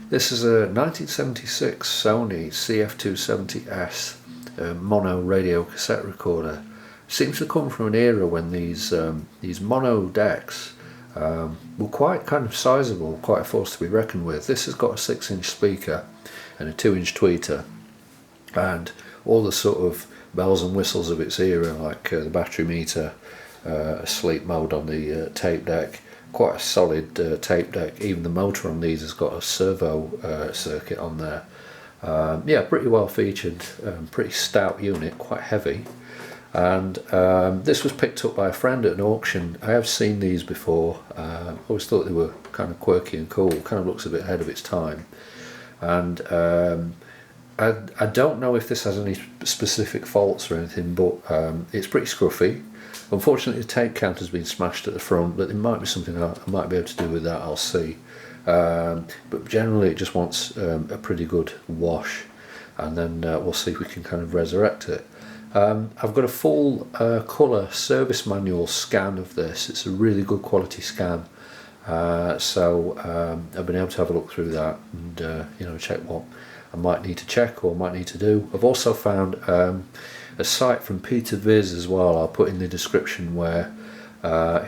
This is a 1976 Sony CF-270S mono radio cassette recorder. Seems to come from an era when these mono decks were quite kind of sizable, quite a force to be reckoned with. This has got a 6-inch speaker and a 2-inch tweeter, and all the sort of bells and whistles of its era, like the battery meter, a sleep mode on the tape deck. Quite a solid tape deck. Even the motor on these has got a servo circuit on there. Yeah, pretty well featured, pretty stout unit, quite heavy. And this was picked up by a friend at an auction. I have seen these before. Always thought they were kind of quirky and cool. Kind of looks a bit ahead of its time. And I don't know if this has any specific faults or anything, but it's pretty scruffy. Unfortunately, the tape counter's been smashed at the front, but there might be something I might be able to do with that, I'll see. But generally it just wants a pretty good wash, and then we'll see if we can kind of resurrect it. I've got a full colour service manual scan of this. It's a really good quality scan, so I've been able to have a look through that and check what I might need to check or might need to do. I've also found a site from Peter Viz as well. I'll put in the description, where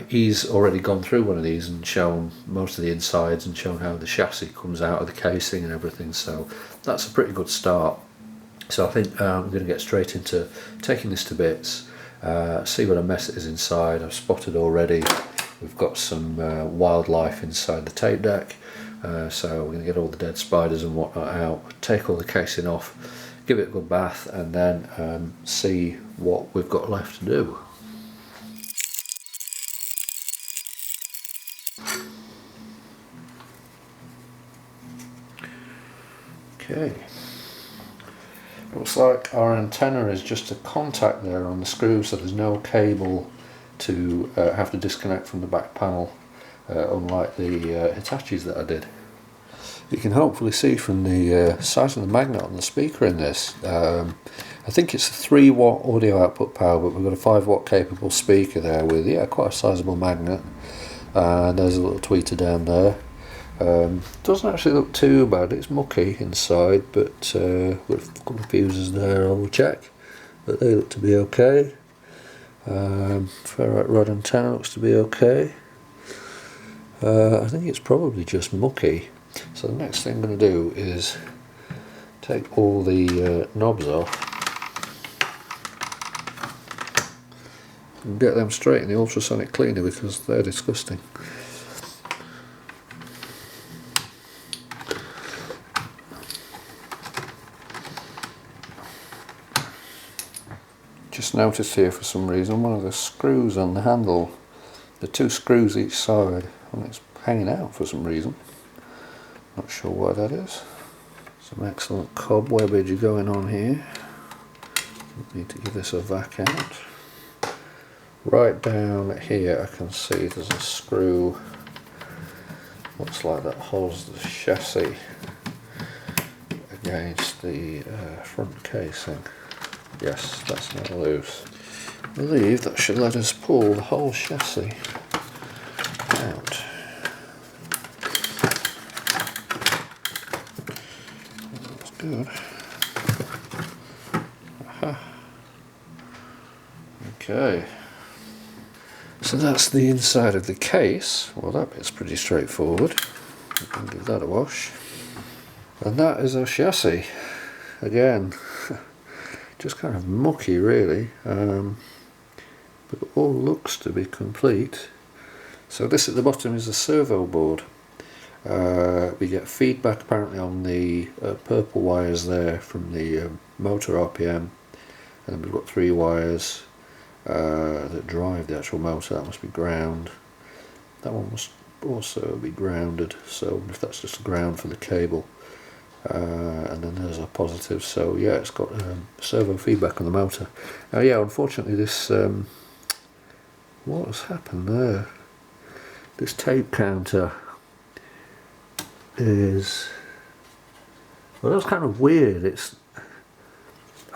he's already gone through one of these and shown most of the insides and shown how the chassis comes out of the casing and everything, so that's a pretty good start. So I think I'm going to get straight into taking this to bits, see what a mess it is inside. I've spotted already we've got some wildlife inside the tape deck, so we're going to get all the dead spiders and whatnot out, take all the casing off, give it a good bath, and then see what we've got left to do. Okay, looks like our antenna is just a contact there on the screw, so there's no cable to have to disconnect from the back panel, unlike the Hitachis that I did. You can hopefully see from the size of the magnet on the speaker in this. I think it's a 3-watt audio output power, but we've got a 5-watt capable speaker there with quite a sizable magnet. And there's a little tweeter down there. Doesn't actually look too bad. It's mucky inside, but with a couple of fuses there, I will check. But they look to be okay. Ferrite rod antenna looks to be okay. I think it's probably just mucky. So the next thing I'm going to do is take all the knobs off and get them straight in the ultrasonic cleaner, because they're disgusting. Just noticed here for some reason one of the screws on the handle, the 2 screws each side, and it's hanging out for some reason. Not sure why that is. Some excellent cobwebbage going on here. Need to give this a vac out. Right down here I can see there's a screw, looks like that holds the chassis against the front casing. Yes, that's now loose. I believe that should let us pull the whole chassis out. That's good. Aha. Okay. So that's the inside of the case. Well, that bit's pretty straightforward. We can give that a wash. And that is our chassis. Again, just kind of mucky really, but all looks to be complete. So this at the bottom is the servo board. We get feedback apparently on the purple wires there from the motor RPM, and then we've got 3 wires that drive the actual motor. That must be ground. That one must also be grounded, so if that's just a ground for the cable. And then there's our positive, so yeah, it's got servo feedback on the motor. Now yeah, unfortunately this, what has happened there? This tape counter is, well, that's kind of weird.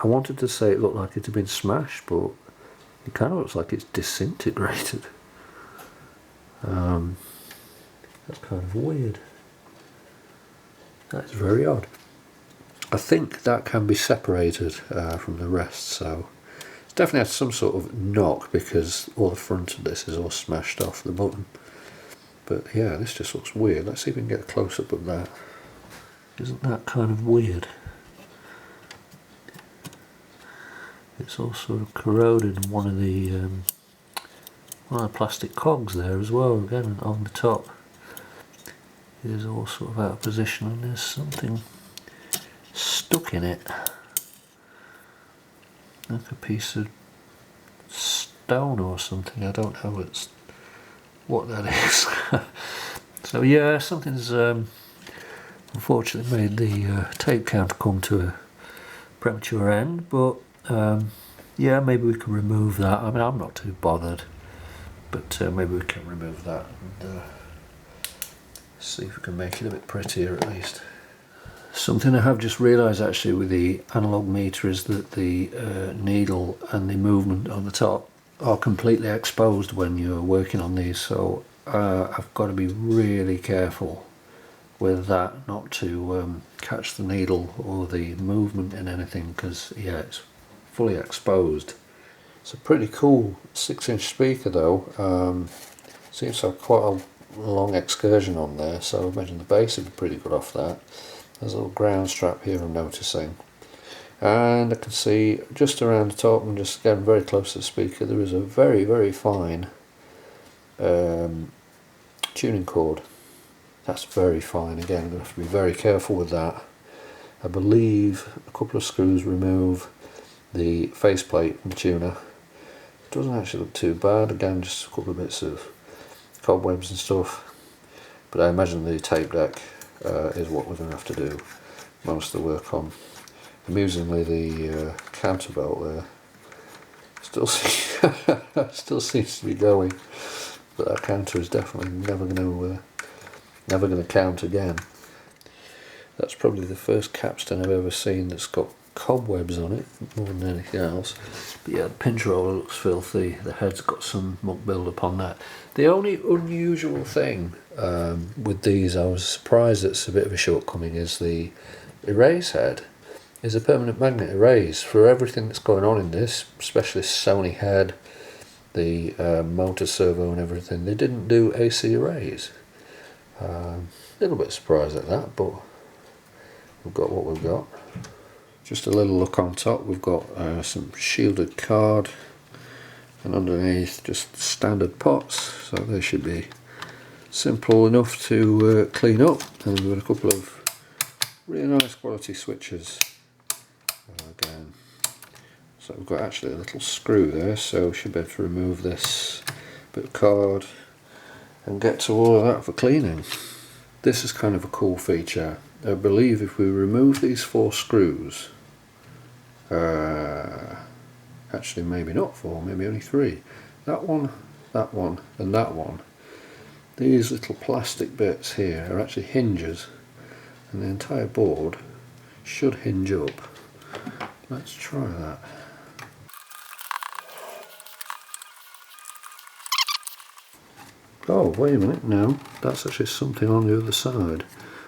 I wanted to say it looked like it had been smashed, but it kind of looks like it's disintegrated. That's kind of weird. That's very odd. I think that can be separated from the rest, so it's definitely had some sort of knock because all the front of this is all smashed off the button. But yeah, this just looks weird. Let's see if we can get a close-up of that. Isn't that kind of weird? It's all sort of corroded in one of the plastic cogs there as well. Again, on the top, it is all sort of out of position, and there's something stuck in it, like a piece of stone or something. I don't know what that is. So yeah, something's unfortunately made the tape counter come to a premature end, but yeah, maybe we can remove that. I mean, I'm not too bothered, but maybe we can remove that and see if we can make it a bit prettier at least. Something I have just realised actually with the analog meter is that the needle and the movement on the top are completely exposed when you're working on these, so I've got to be really careful with that, not to catch the needle or the movement in anything, because yeah, it's fully exposed. It's a pretty cool 6-inch speaker though. Seems to have quite a long excursion on there, so I imagine the bass would be pretty good off that. There's a little ground strap here I'm noticing, and I can see just around the top, and just getting very close to the speaker, there is a very, very fine tuning cord. That's very fine. Again, I'm going to have to be very careful with that. I believe a couple of screws remove the faceplate from the tuner. It doesn't actually look too bad. Again, just a couple of bits of cobwebs and stuff, but I imagine the tape deck is what we're going to have to do most of the work on. Amusingly, the counter belt there still still seems to be going, but that counter is definitely never going to count again. That's probably the first capstan I've ever seen that's got cobwebs on it more than anything else. But yeah, the pinch roller looks filthy. The head's got some muck build up on that. The only unusual thing with these, I was surprised it's a bit of a shortcoming, is the erase head is a permanent magnet erase for everything that's going on in this, especially Sony head, the motor servo and everything. They didn't do AC arrays. A little bit surprised at that, but we've got what we've got. Just a little look on top, we've got some shielded card, and underneath just standard pots, so they should be simple enough to clean up. And we've got a couple of really nice quality switches again. So we've got actually a little screw there, so we should be able to remove this bit of card and get to all of that for cleaning. This is kind of a cool feature. I believe if we remove these 4 screws, actually maybe not 4, maybe only 3, that one, and that one, these little plastic bits here are actually hinges, and the entire board should hinge up. Let's try that. Oh, wait a minute, no, that's actually something on the other side.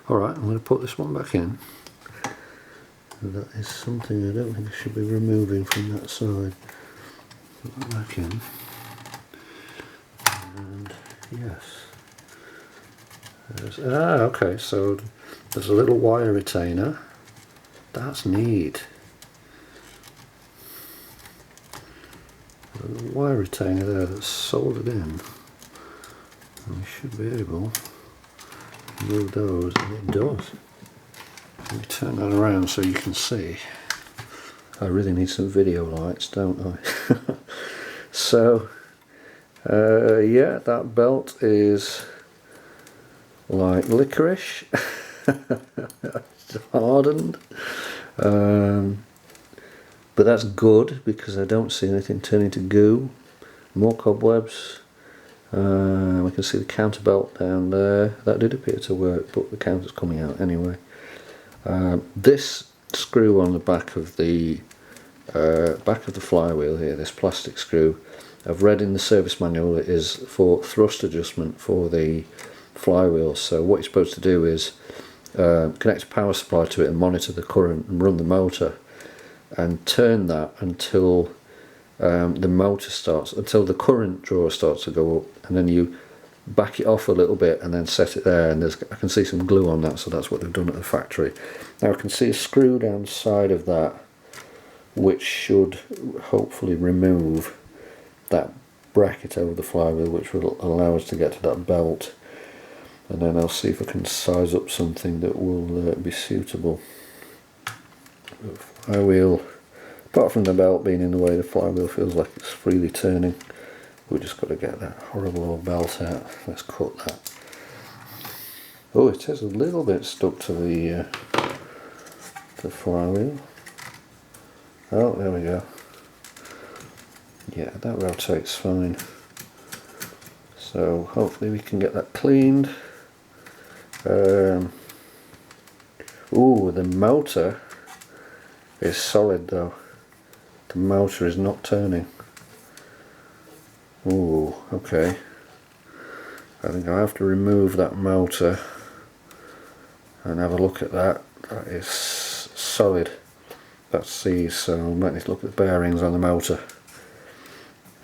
Alright, I'm going to put this one back in. That is something I don't think I should be removing from that side. Put that back in. And yes. Okay, so there's a little wire retainer. That's neat. A little wire retainer there that's soldered in. And we should be able to move those, and it does. Let me turn that around so you can see. I really need some video lights, don't I? So, yeah, that belt is like licorice. It's hardened. But that's good because I don't see anything turning to goo. More cobwebs. We can see the counter belt down there. That did appear to work, but the counter's coming out anyway. This screw on the back of the flywheel here, this plastic screw, I've read in the service manual it is for thrust adjustment for the flywheel. So what you're supposed to do is connect a power supply to it and monitor the current and run the motor, and turn that until until the current drawer starts to go up, and then you back it off a little bit and then set it there, and I can see some glue on that, so that's what they've done at the factory. Now I can see a screw down the side of that which should hopefully remove that bracket over the flywheel, which will allow us to get to that belt, and then I'll see if I can size up something that will be suitable. The flywheel, apart from the belt being in the way, the flywheel feels like it's freely turning. We've just got to get that horrible old belt out. Let's cut that. Oh, it is a little bit stuck to the flywheel. Oh, there we go. Yeah, that rotates fine. So hopefully we can get that cleaned. Oh, the motor is solid though. The motor is not turning. Oh, okay. I think I have to remove that motor and have a look at that. That is solid. That's C, so I might need to look at the bearings on the motor.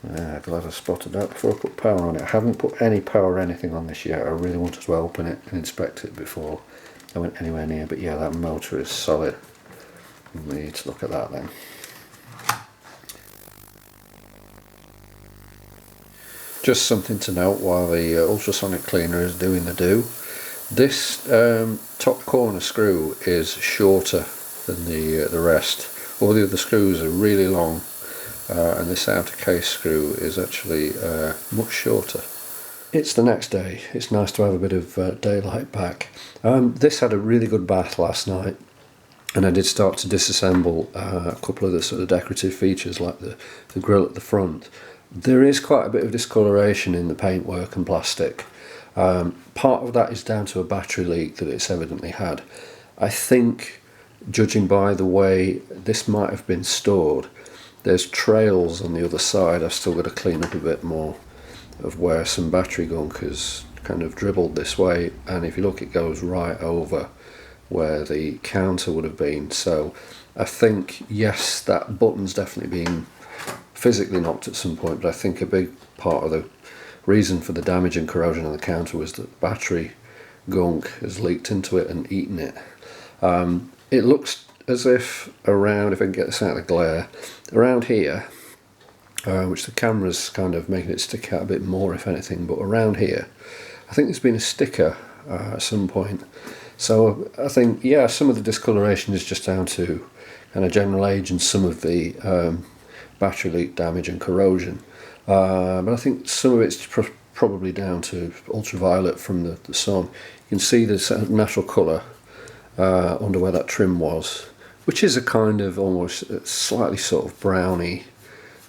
Glad I spotted that before I put power on it. I haven't put any power or anything on this yet. I really wanted to open it and inspect it before I went anywhere near, but yeah, that motor is solid. We need to look at that then. Just something to note while the ultrasonic cleaner is doing the do. This top corner screw is shorter than the rest. All the other screws are really long, and this outer case screw is actually much shorter. It's the next day. It's nice to have a bit of daylight back. This had a really good bath last night, and I did start to disassemble a couple of the sort of decorative features like the grille at the front. There is quite a bit of discoloration in the paintwork and plastic. Part of that is down to a battery leak that it's evidently had. I think, judging by the way this might have been stored, there's trails on the other side. I've still got to clean up a bit more of where some battery gunk has kind of dribbled this way, and if you look, it goes right over where the counter would have been. So I think, yes, that button's definitely been physically knocked at some point, but I think a big part of the reason for the damage and corrosion on the counter was that the battery gunk has leaked into it and eaten it. It looks as if around, if I can get this out of the glare, around here, which the camera's kind of making it stick out a bit more if anything, but around here I think there's been a sticker at some point. So I think, yeah, some of the discoloration is just down to kind of general age and some of the battery leak damage and corrosion, but I think some of it's probably down to ultraviolet from the sun. You can see the natural colour under where that trim was, which is a kind of almost slightly sort of browny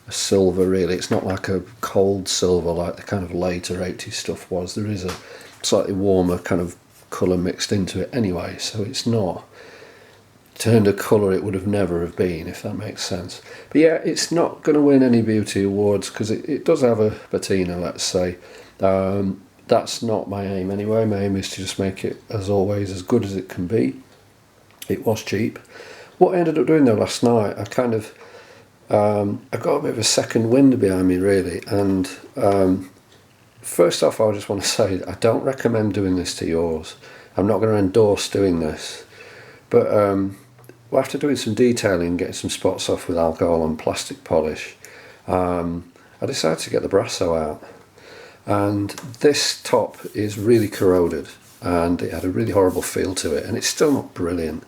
silver really. It's not like a cold silver like the kind of later 80s stuff was. There is a slightly warmer kind of colour mixed into it anyway, so it's not turned a colour it would have never have been, if that makes sense. But yeah, it's not going to win any beauty awards because it does have a patina, let's say. That's not my aim anyway. My aim is to just make it, as always, as good as it can be. It was cheap. What I ended up doing though last night, I kind of I got a bit of a second wind behind me really, and first off I just want to say I don't recommend doing this to yours. I'm not going to endorse doing this, but after doing some detailing, getting some spots off with alcohol and plastic polish, I decided to get the Brasso out. And this top is really corroded and it had a really horrible feel to it, and it's still not brilliant,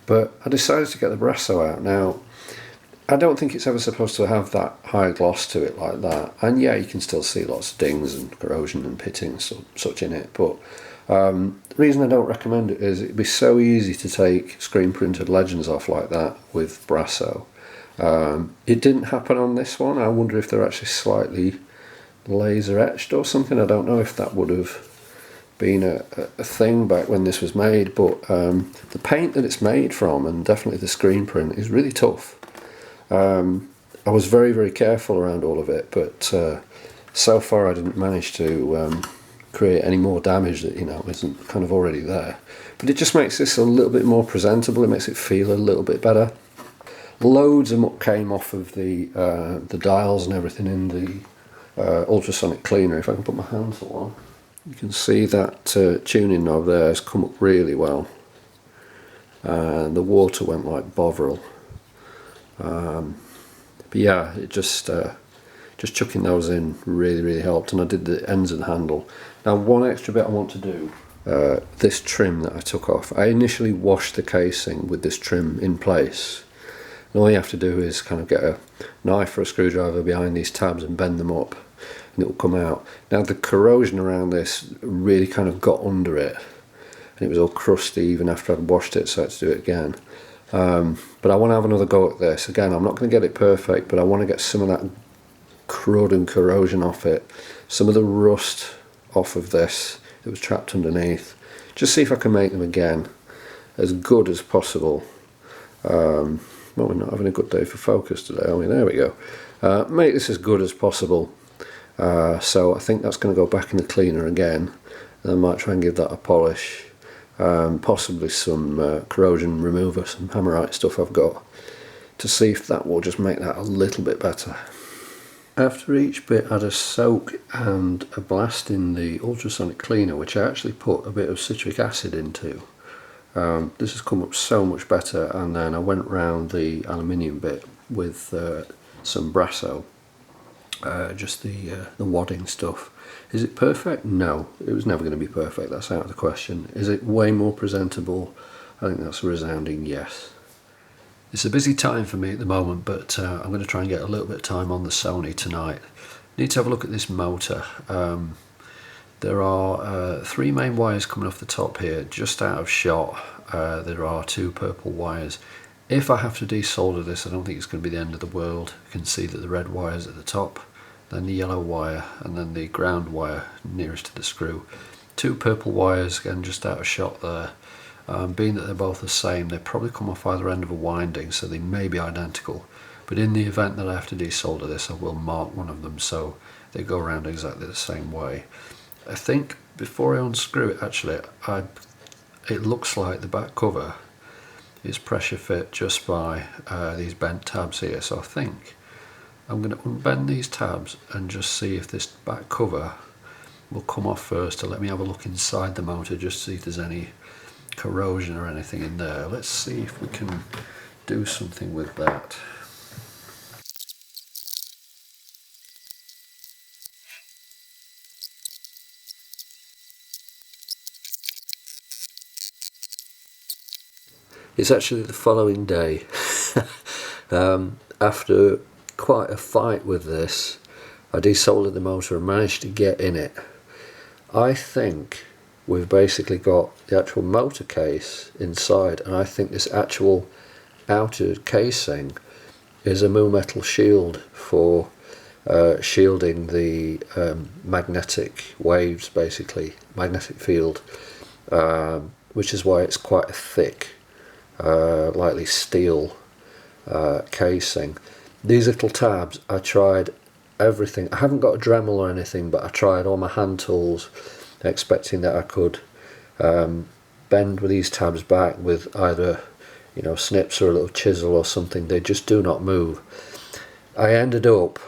but I decided to get the Brasso out. Now, I don't think it's ever supposed to have that high gloss to it like that, and yeah, you can still see lots of dings and corrosion and pitting and such in it, but the reason I don't recommend it is it'd be so easy to take screen printed legends off like that with Brasso. It didn't happen on this one. I wonder if they're actually slightly laser etched or something. I don't know if that would have been a thing back when this was made, but the paint that it's made from, and definitely the screen print, is really tough. I was very, very careful around all of it, but so far I didn't manage to create any more damage that, you know, isn't kind of already there. But it just makes this a little bit more presentable. It makes it feel a little bit better. Loads of muck came off of the dials and everything in the ultrasonic cleaner. If I can put my hands on, you can see that tuning knob there has come up really well. The water went like Bovril. But yeah, it just chucking those in really helped, and I did the ends of the handle. Now, one extra bit I want to do, this trim that I took off. I initially washed the casing with this trim in place. And all you have to do is kind of get a knife or a screwdriver behind these tabs and bend them up, and it will come out. Now, the corrosion around this really kind of got under it, and it was all crusty even after I'd washed it, so I had to do it again. But I want to have another go at this. Again, I'm not going to get it perfect, but I want to get some of that crud and corrosion off it, some of the rust off of this that was trapped underneath. Just see if I can make them again as good as possible. Well, we're not having a good day for focus today, are we? There we go. Make this as good as possible. So I think that's going to go back in the cleaner again, and I might try and give that a polish. Possibly some corrosion remover, some hammerite stuff I've got, to see if that will just make that a little bit better. After each bit I had a soak and a blast in the ultrasonic cleaner, which I actually put a bit of citric acid into. This has come up so much better, and then I went round the aluminium bit with some Brasso, just the wadding stuff. Is it perfect? No, it was never going to be perfect, that's out of the question. Is it way more presentable? I think that's a resounding yes. It's a busy time for me at the moment, but I'm going to try and get a little bit of time on the Sony tonight. Need to have a look at this motor. There are 3 main wires coming off the top here, just out of shot. There are 2 purple wires. If I have to desolder this, I don't think it's going to be the end of the world. You can see that the red wire's at the top, then the yellow wire, and then the ground wire nearest to the screw. 2 purple wires, again just out of shot there. Being that they're both the same, they probably come off either end of a winding, so they may be identical. But in the event that I have to desolder this, I will mark one of them so they go around exactly the same way. I think before I unscrew it, actually, it looks like the back cover is pressure fit just by these bent tabs here. So I think I'm going to unbend these tabs and just see if this back cover will come off first, to let me have a look inside the motor, just to see if there's any corrosion or anything in there. Let's see if we can do something with that. It's actually the following day. After quite a fight with this, I desoldered the motor and managed to get in it. I think we've basically got the actual motor case inside, and I think this actual outer casing is a Mu Metal shield for shielding the magnetic waves, basically, magnetic field, which is why it's quite a thick, lightly steel casing. These little tabs, I tried everything. I haven't got a Dremel or anything, but I tried all my hand tools, expecting that I could bend with these tabs back with either, you know, snips or a little chisel or something. They just do not move. I ended up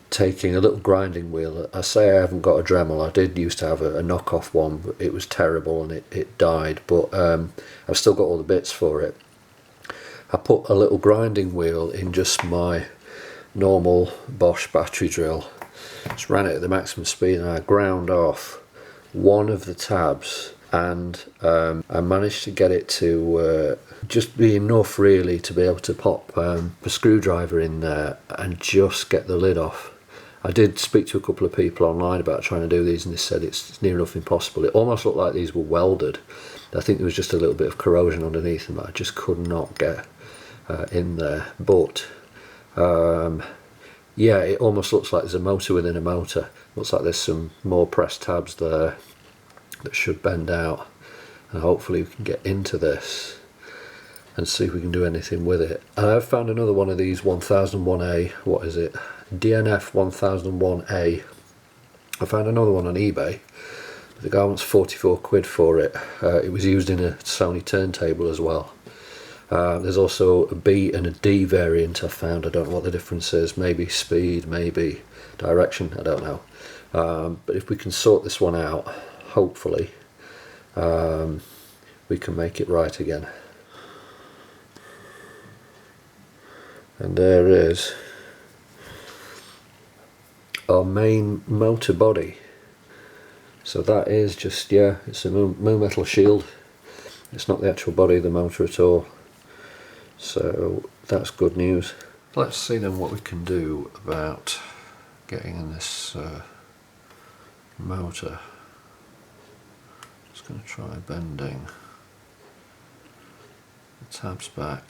taking a little grinding wheel. I say I haven't got a Dremel. I did used to have a knockoff one, but it was terrible and it died, but I've still got all the bits for it. I put a little grinding wheel in just my normal Bosch battery drill, just ran it at the maximum speed, and I ground off one of the tabs, and I managed to get it to just be enough really to be able to pop a screwdriver in there and just get the lid off. I did speak to a couple of people online about trying to do these, and they said it's near enough impossible. It almost looked like these were welded. I think there was just a little bit of corrosion underneath them that I just could not get in there. But yeah, it almost looks like there's a motor within a motor. Looks like there's some more pressed tabs there that should bend out, and hopefully we can get into this and see if we can do anything with it. And I've found another one of these 1001A, what is it, DNF 1001A I found another one on eBay. The guy wants 44 quid for it. It was used in a Sony turntable as well. There's also a B and a D variant I found. I don't know what the difference is. Maybe speed, maybe direction, I don't know. But if we can sort this one out, hopefully we can make it right again. And there is our main motor body. So that is just, yeah, it's a moo metal shield. It's not the actual body of the motor at all. So that's good news. Let's see then what we can do about getting in this motor. Just going to try bending the tabs back.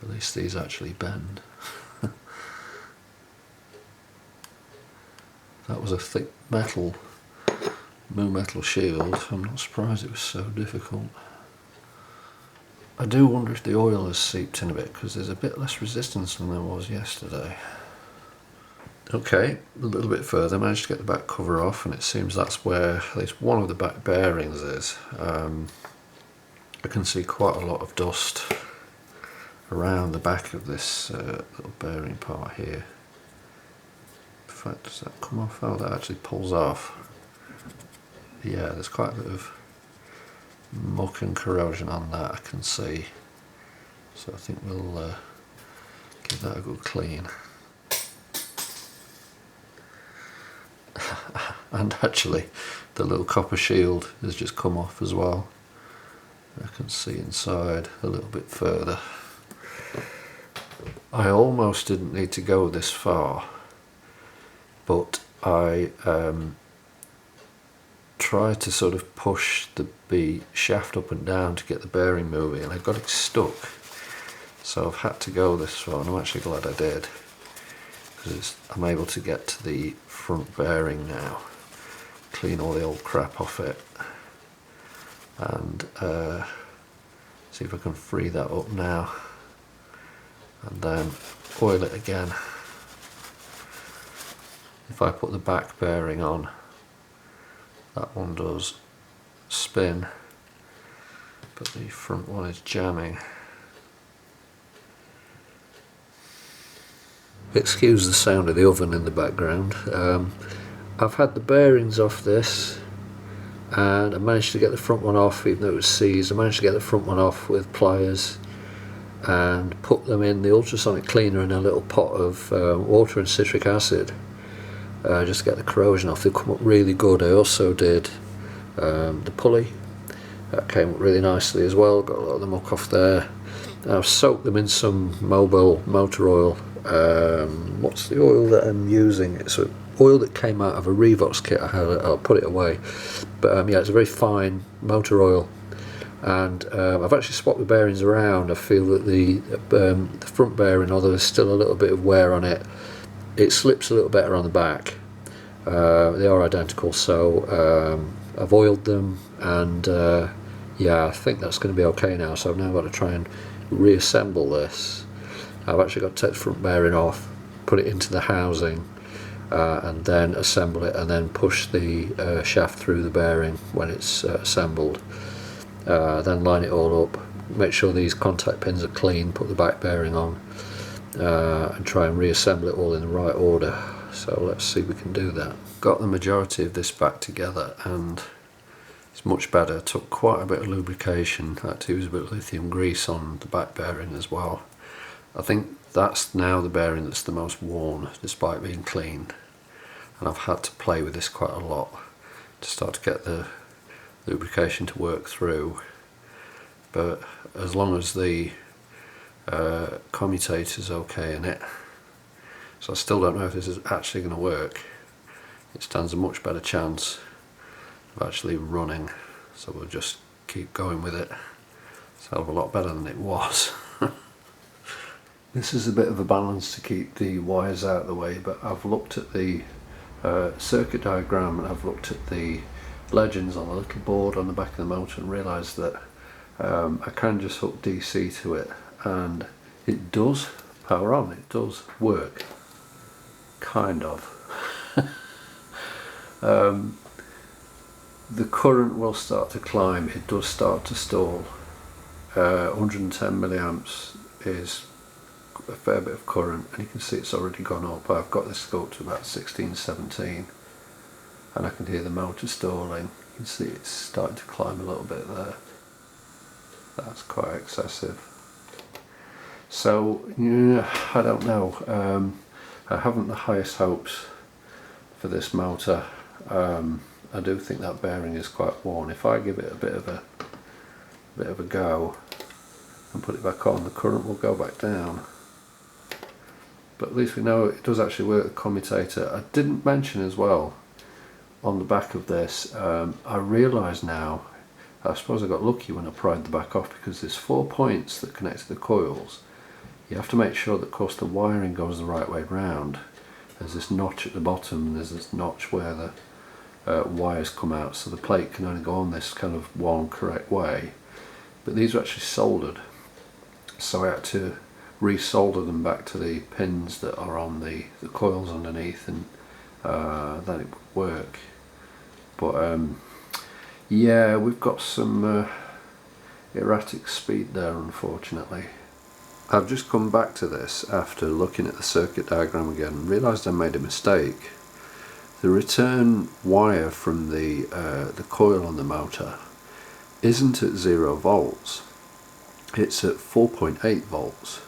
At least these actually bend. That was a thick metal, moo metal shield. I'm not surprised it was so difficult. I do wonder if the oil has seeped in a bit, because there's a bit less resistance than there was yesterday. Okay, a little bit further, managed to get the back cover off, and it seems that's where at least one of the back bearings is. I can see quite a lot of dust around the back of this little bearing part here. In fact, does that come off? Oh, that actually pulls off. Yeah, there's quite a bit of muck and corrosion on that, I can see. So I think we'll give that a good clean. And actually, the little copper shield has just come off as well. I can see inside a little bit further. I almost didn't need to go this far, but I tried to sort of push the shaft up and down to get the bearing moving, and I got it stuck. So I've had to go this far, and I'm actually glad I did, because I'm able to get to the front bearing now, clean all the old crap off it, and see if I can free that up now, and then oil it again. If I put the back bearing on, that one does spin, but the front one is jamming. Excuse the sound of the oven in the background. I've had the bearings off this, and I managed to get the front one off, even though it was seized. I managed to get the front one off with pliers and put them in the ultrasonic cleaner in a little pot of water and citric acid, just to get the corrosion off. They've come up really good. I also did the pulley. That came up really nicely as well, got a lot of the muck off there. I've soaked them in some mobile motor oil. What's the oil that I'm using? It's an oil that came out of a Revox kit I had. I'll put it away, but yeah, it's a very fine motor oil, and I've actually swapped the bearings around. I feel that the front bearing, although there's still a little bit of wear on it, it slips a little better on the back. They are identical, so I've oiled them, and yeah, I think that's going to be okay now. So I've now got to try and reassemble this. I've actually got to take the front bearing off, put it into the housing, and then assemble it, and then push the shaft through the bearing when it's assembled. Then line it all up, make sure these contact pins are clean, put the back bearing on, and try and reassemble it all in the right order. So let's see if we can do that. Got the majority of this back together, and it's much better. Took quite a bit of lubrication. I had to use a bit of lithium grease on the back bearing as well. I think that's now the bearing that's the most worn, despite being cleaned, and I've had to play with this quite a lot to start to get the lubrication to work through. But as long as the commutator is okay in it, so I still don't know if this is actually going to work. It stands a much better chance of actually running, so we'll just keep going with it. It's a hell of a lot better than it was. This is a bit of a balance to keep the wires out of the way, but I've looked at the circuit diagram, and I've looked at the legends on a little board on the back of the motor and realised that I can just hook DC to it and it does power on, it does work, kind of. The current will start to climb, it does start to stall. 110 milliamps is a fair bit of current, and you can see it's already gone up. I've got this go up to about 16, 17, and I can hear the motor stalling. You can see it's starting to climb a little bit there. That's quite excessive. So yeah, I don't know. I haven't the highest hopes for this motor. I do think that bearing is quite worn. If I give it a bit of a go and put it back on, the current will go back down. But at least we know it does actually work, the commutator. I didn't mention as well on the back of this, I realise now, I suppose I got lucky when I pried the back off, because there's 4 points that connect to the coils. You have to make sure that, of course, the wiring goes the right way round. There's this notch at the bottom and there's this notch where the wires come out, so the plate can only go on this kind of one correct way. But these are actually soldered, so I had to resolder them back to the pins that are on the coils underneath, and then it would work. But yeah, we've got some erratic speed there, unfortunately. I've just come back to this after looking at the circuit diagram again and realised I made a mistake. The return wire from the coil on the motor isn't at 0 volts, it's at 4.8 volts,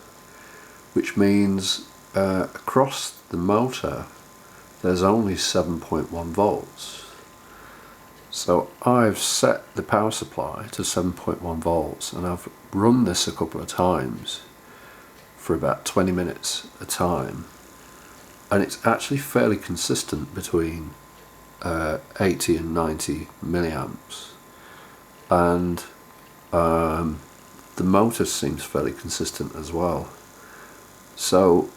which means across the motor there's only 7.1 volts. So I've set the power supply to 7.1 volts and I've run this a couple of times for about 20 minutes a time, and it's actually fairly consistent between 80 and 90 milliamps, and the motor seems fairly consistent as well, so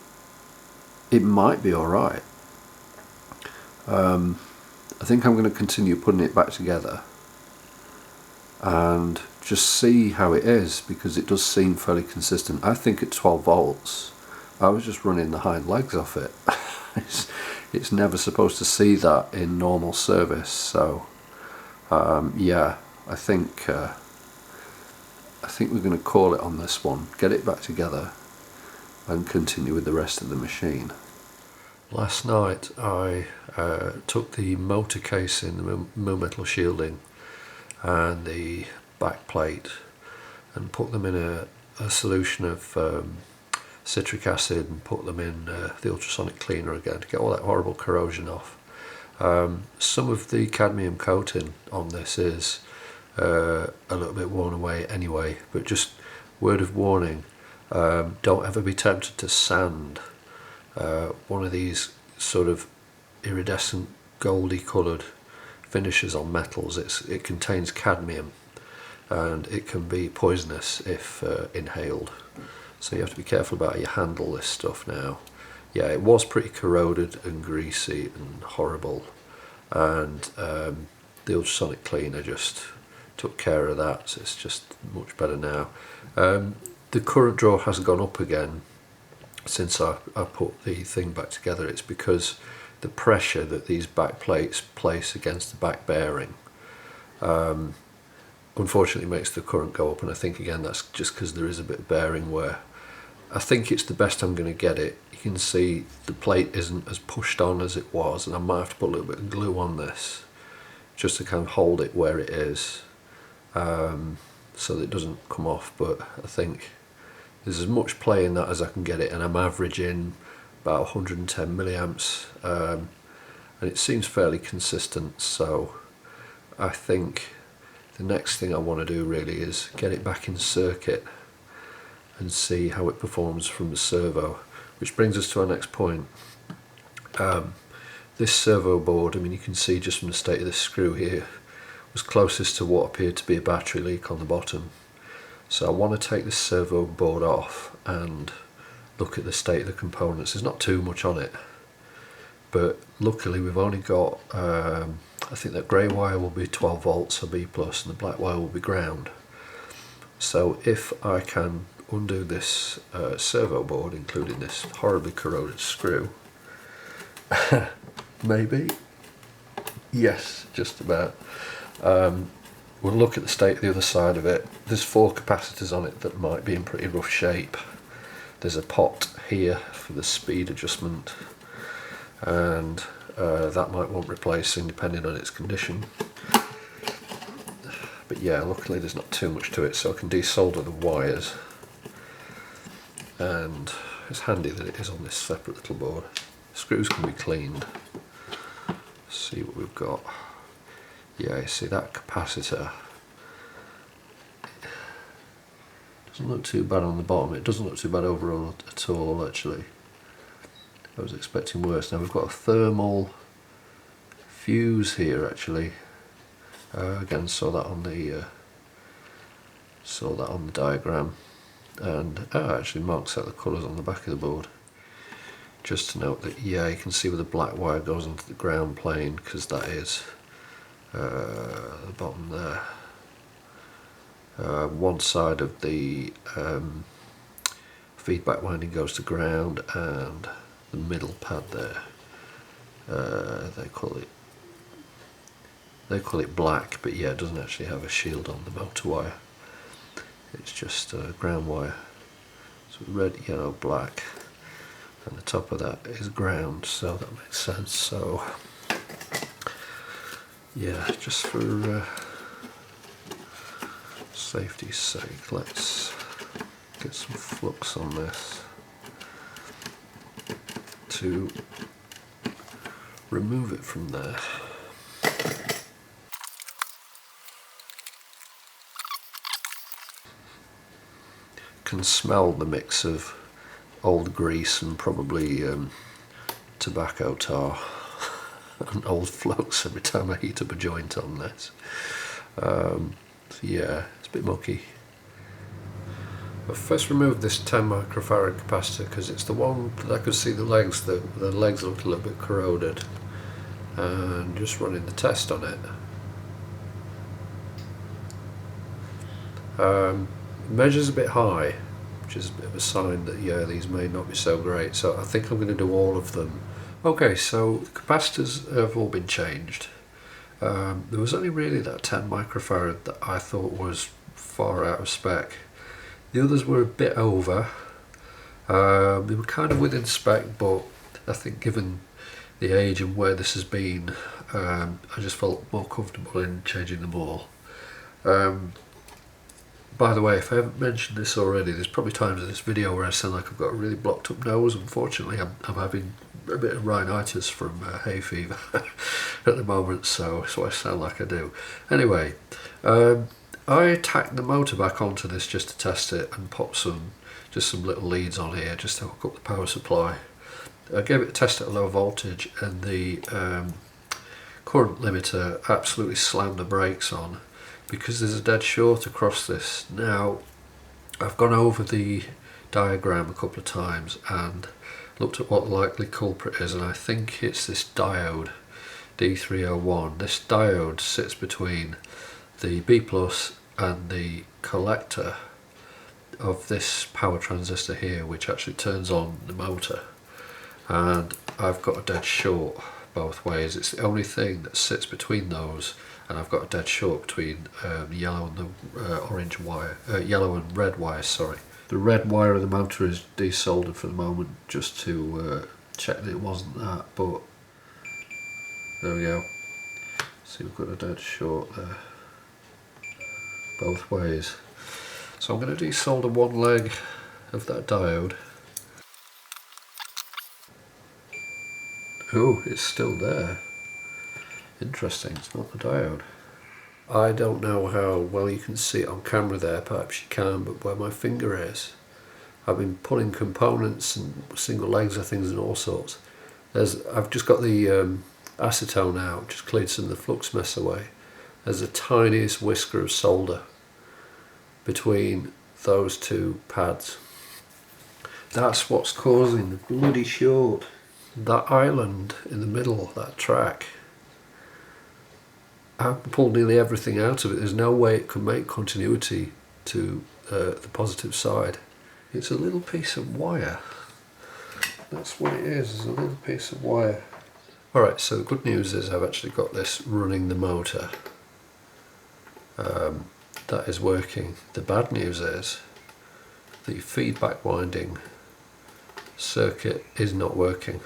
it might be alright. I think I'm going to continue putting it back together and just see how it is, because it does seem fairly consistent. I think at 12 volts I was just running the hind legs off it. It's never supposed to see that in normal service, so yeah, I think we're going to call it on this one, get it back together and continue with the rest of the machine. Last night I took the motor casing, the metal shielding and the back plate and put them in a solution of citric acid and put them in the ultrasonic cleaner again to get all that horrible corrosion off. Some of the cadmium coating on this is a little bit worn away anyway, but just word of warning, don't ever be tempted to sand one of these sort of iridescent goldy coloured finishes on metals. It contains cadmium and it can be poisonous if inhaled, so you have to be careful about how you handle this stuff now. Yeah, it was pretty corroded and greasy and horrible, and the ultrasonic cleaner just took care of that, so it's just much better now. The current draw has gone up again since I put the thing back together. It's because the pressure that these back plates place against the back bearing unfortunately makes the current go up, and I think again that's just because there is a bit of bearing wear. I think it's the best I'm going to get it. You can see the plate isn't as pushed on as it was, and I might have to put a little bit of glue on this just to kind of hold it where it is, so that it doesn't come off. But I think there's as much play in that as I can get it, and I'm averaging about 110 milliamps, and it seems fairly consistent, so I think the next thing I want to do really is get it back in circuit and see how it performs from the servo, which brings us to our next point. This servo board, I mean, you can see just from the state of this screw here, was closest to what appeared to be a battery leak on the bottom. So I want to take this servo board off and look at the state of the components. There's not too much on it, but luckily we've only got I think that grey wire will be 12 volts, so B plus, and the black wire will be ground. So if I can undo this servo board, including this horribly corroded screw, maybe, yes, just about. We'll look at the state of the other side of it. There's 4 capacitors on it that might be in pretty rough shape. There's a pot here for the speed adjustment, and that might want replacing depending on its condition. But yeah, luckily there's not too much to it, so I can desolder the wires. And it's handy that it is on this separate little board. Screws can be cleaned. Let's see what we've got. Yeah, you see that capacitor. Doesn't look too bad on the bottom. It doesn't look too bad overall at all, actually. I was expecting worse. Now we've got a thermal fuse here, actually. Again, saw that on the diagram, and actually marks out the colours on the back of the board. Just to note that, yeah, you can see where the black wire goes onto the ground plane, because that is the bottom there. One side of the feedback winding goes to ground, and the middle pad there, they call it black, but yeah, it doesn't actually have a shield on the motor wire. It's just ground wire. So red, yellow, black, and the top of that is ground, so that makes sense. So yeah, just for safety's sake, let's get some flux on this to remove it from there. Can smell the mix of old grease and probably tobacco tar and old flux every time I heat up a joint on this. So yeah, it's a bit mucky. I've first removed this 10 microfarad capacitor because it's the one that I could see the legs looked a little bit corroded, and just running the test on it. Measures a bit high, which is a bit of a sign that, yeah, these may not be so great, so I think I'm going to do all of them. Okay, so the capacitors have all been changed. There was only really that 10 microfarad that I thought was far out of spec. The others were a bit over. They were kind of within spec, but I think given the age and where this has been, I just felt more comfortable in changing them all. By the way, if I haven't mentioned this already, there's probably times in this video where I sound like I've got a really blocked up nose. Unfortunately, I'm having a bit of rhinitis from hay fever at the moment, so that's what I sound like I do. Anyway, I tacked the motor back onto this just to test it and pop some little leads on here just to hook up the power supply. I gave it a test at low voltage, and the current limiter absolutely slammed the brakes on, because there's a dead short across this. Now, I've gone over the diagram a couple of times and looked at what the likely culprit is, and I think it's this diode, D301. This diode sits between the B plus and the collector of this power transistor here, which actually turns on the motor, and I've got a dead short both ways. It's the only thing that sits between those, and I've got a dead short between the yellow and the orange wire, yellow and red wire, sorry. The red wire of the motor is desoldered for the moment, just to check that it wasn't that, but there we go. See, we've got a dead short there, both ways. So I'm going to desolder one leg of that diode. Oh, it's still there. Interesting, it's not the diode. I don't know how well you can see it on camera there, perhaps you can, but where my finger is, I've been pulling components and single legs of things and all sorts. I've just got the acetone out, just cleared some of the flux mess away. There's the tiniest whisker of solder between those two pads. That's what's causing the bloody short. That island in the middle, that track, I've pulled nearly everything out of it. There's no way it could make continuity to the positive side. It's a little piece of wire. That's what it is a little piece of wire. Alright, so the good news is I've actually got this running the motor. That is working. The bad news is the feedback winding circuit is not working.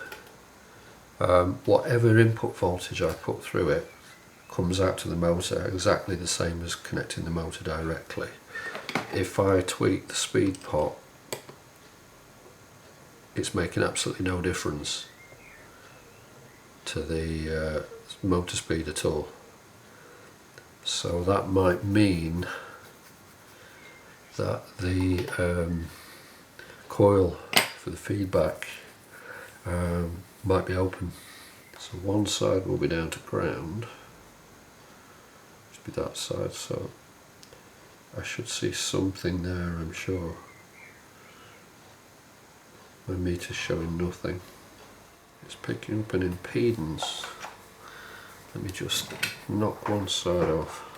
Whatever input voltage I put through it comes out to the motor exactly the same as connecting the motor directly. If I tweak the speed pot, it's making absolutely no difference to the motor speed at all. So that might mean that the coil for the feedback might be open. So one side will be down to ground, should be that side, so I should see something there, I'm sure. My meter's showing nothing. It's picking up an impedance. Let me just knock one side off.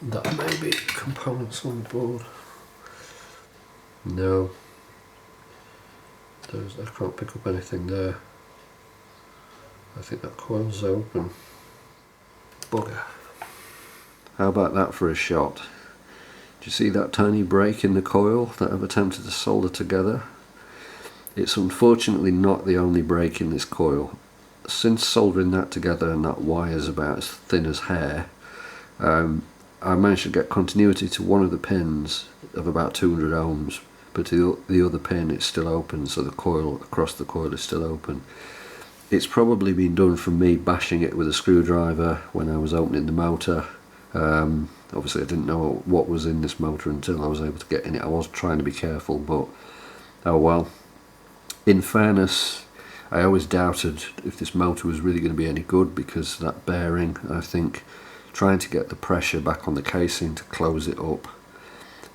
That may be components on the board. No. I can't pick up anything there. I think that coil's open. Bugger. How about that for a shot? Do you see that tiny break in the coil that I've attempted to solder together? It's unfortunately not the only break in this coil. Since soldering that together, and that wire's about as thin as hair, I managed to get continuity to one of the pins of about 200 ohms, but the other pin is still open, so the coil across the coil is still open. It's probably been done from me bashing it with a screwdriver when I was opening the motor. Obviously I didn't know what was in this motor until I was able to get in it. I was trying to be careful, but oh well. In fairness, I always doubted if this motor was really going to be any good, because that bearing, I think trying to get the pressure back on the casing to close it up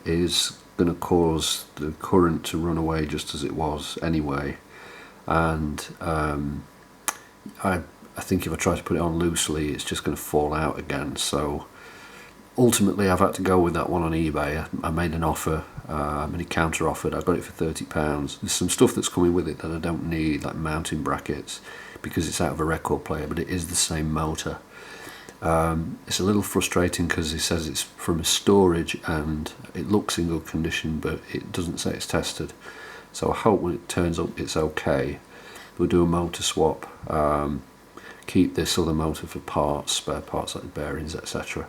is going to cause the current to run away just as it was anyway, and I think if I try to put it on loosely it's just going to fall out again. So ultimately I've had to go with that one on eBay. I made an offer, and he counter offered. I got it for £30. There's some stuff that's coming with it that I don't need, like mounting brackets, because it's out of a record player, but it is the same motor. It's a little frustrating because he says it's from a storage and it looks in good condition, but it doesn't say it's tested. So I hope when it turns up it's okay. We'll do a motor swap, keep this other motor for parts, spare parts like bearings, etc.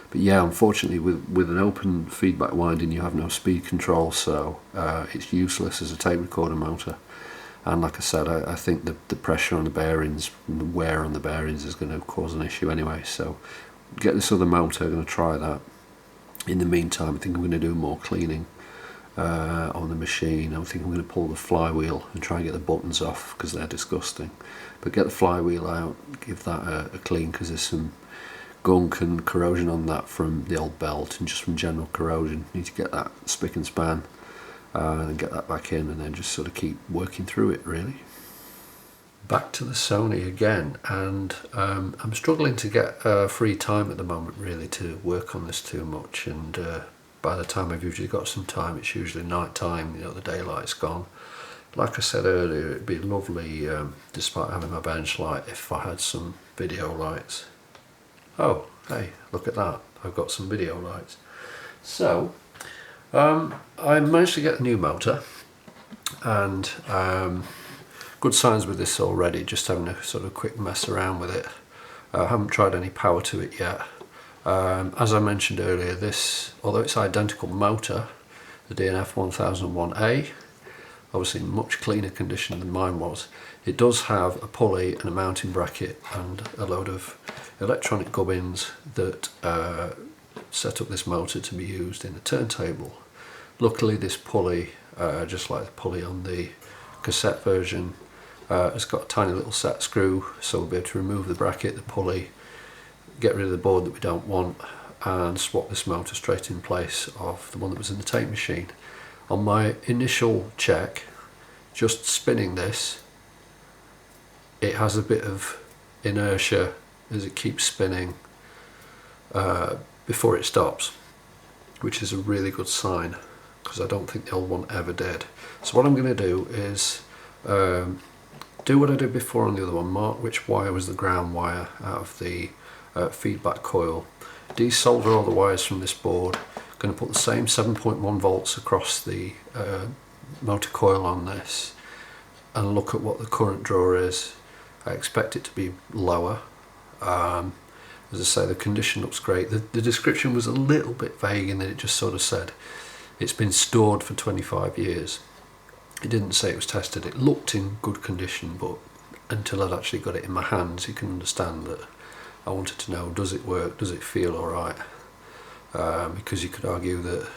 But yeah, unfortunately with an open feedback winding you have no speed control, so it's useless as a tape recorder motor. And like I said, I think the pressure on the bearings and the wear on the bearings is going to cause an issue anyway. So get this other motor, I'm going to try that. In the meantime, I think I'm going to do more cleaning on the machine. I think I'm going to pull the flywheel and try and get the buttons off because they're disgusting. But get the flywheel out, give that a clean, because there's some gunk and corrosion on that from the old belt and just from general corrosion. Need to get that spick and span. And get that back in, and then just sort of keep working through it really. Back to the Sony again, and I'm struggling to get free time at the moment really to work on this too much, and by the time I've usually got some time it's usually night time, you know, the daylight's gone. Like I said earlier, it'd be lovely, despite having my bench light, if I had some video lights. Oh, hey, look at that, I've got some video lights. So I managed to get a new motor, and good signs with this already, just having a sort of quick mess around with it. I haven't tried any power to it yet. As I mentioned earlier, this, although it's identical motor, the DNF 1001A, obviously in much cleaner condition than mine was, it does have a pulley and a mounting bracket and a load of electronic gubbins that set up this motor to be used in the turntable. Luckily this pulley, just like the pulley on the cassette version, has got a tiny little set screw, so we'll be able to remove the bracket, the pulley, get rid of the board that we don't want, and swap this motor straight in place of the one that was in the tape machine. On my initial check, just spinning this, it has a bit of inertia as it keeps spinning before it stops, which is a really good sign, because I don't think the old one ever did. So what I'm going to do is do what I did before on the other one, mark which wire was the ground wire out of the feedback coil, desolder all the wires from this board. Going to put the same 7.1 volts across the motor coil on this and look at what the current draw is. I expect it to be lower. As I say, the condition looks great. The description was a little bit vague in that it just sort of said it's been stored for 25 years. It didn't say it was tested. It looked in good condition, but until I'd actually got it in my hands, you can understand that I wanted to know, does it work, does it feel alright? Because you could argue that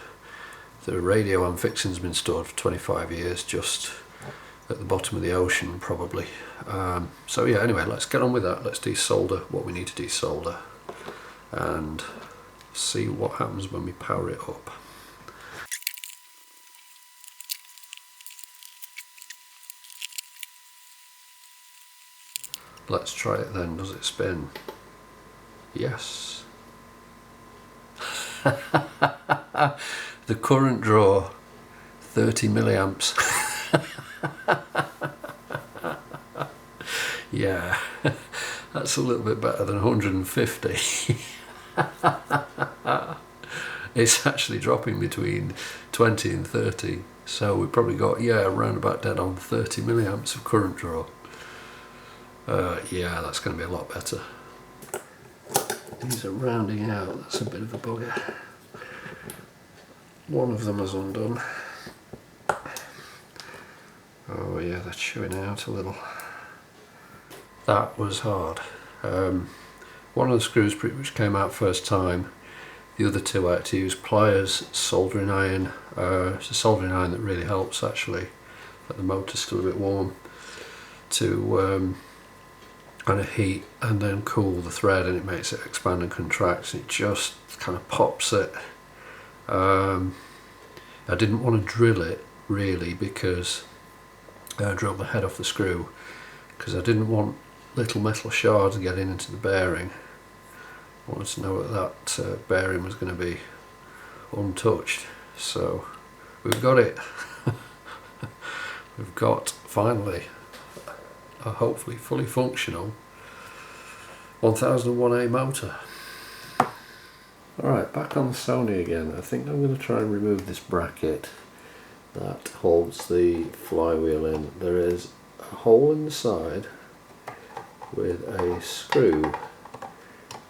the radio I'm fixing has been stored for 25 years just at the bottom of the ocean probably. So yeah, anyway, let's get on with that. Let's desolder what we need to desolder and see what happens when we power it up. Let's try it then. Does it spin? Yes. The current draw 30 milliamps. Yeah, that's a little bit better than 150. It's actually dropping between 20 and 30, so we probably got, yeah, around about dead on 30 milliamps of current draw. Yeah, that's going to be a lot better. These are rounding out, that's a bit of a bugger. One of them is undone. Oh yeah, they're chewing out a little. That was hard. One of the screws pretty much came out first time. The other two I had to use pliers, soldering iron. It's a soldering iron that really helps actually. But the motor's still a bit warm. To kind of heat and then cool the thread, and it makes it expand and contract. It just kind of pops it. I didn't want to drill it really, because I drilled the head off the screw because I didn't want little metal shards getting into the bearing. I wanted to know that bearing was going to be untouched. So we've got it. We've got finally a hopefully fully functional 1001A motor. Alright, back on the Sony again. I think I'm going to try and remove this bracket that holds the flywheel in. There is a hole in the side with a screw.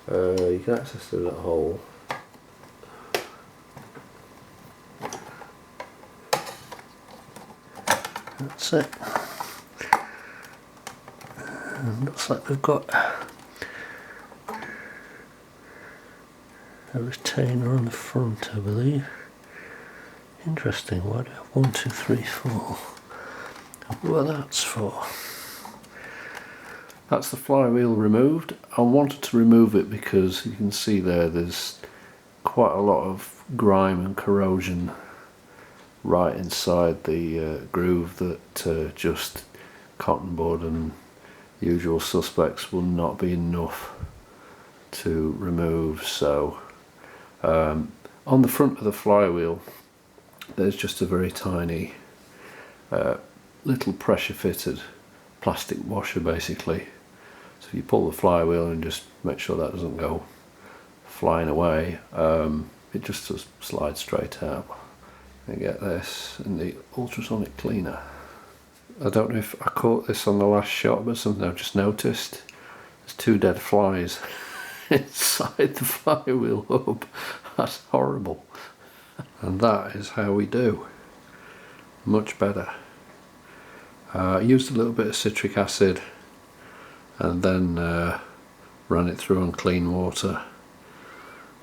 You can access through that hole. That's it. And looks like they've got a retainer on the front, I believe. Interesting. Why do I have 1, 2, 3, 4? I wonder what that's for. That's the flywheel removed. I wanted to remove it because you can see there's quite a lot of grime and corrosion right inside the groove that just cotton bud and usual suspects will not be enough to remove. So on the front of the flywheel there's just a very tiny little pressure fitted plastic washer basically. So if you pull the flywheel and just make sure that doesn't go flying away, it just slides straight out. I get this in the ultrasonic cleaner. I don't know if I caught this on the last shot, but something I've just noticed. There's 2 dead flies inside the flywheel hub. That's horrible. And that is how we do. Much better. I used a little bit of citric acid and then ran it through on clean water.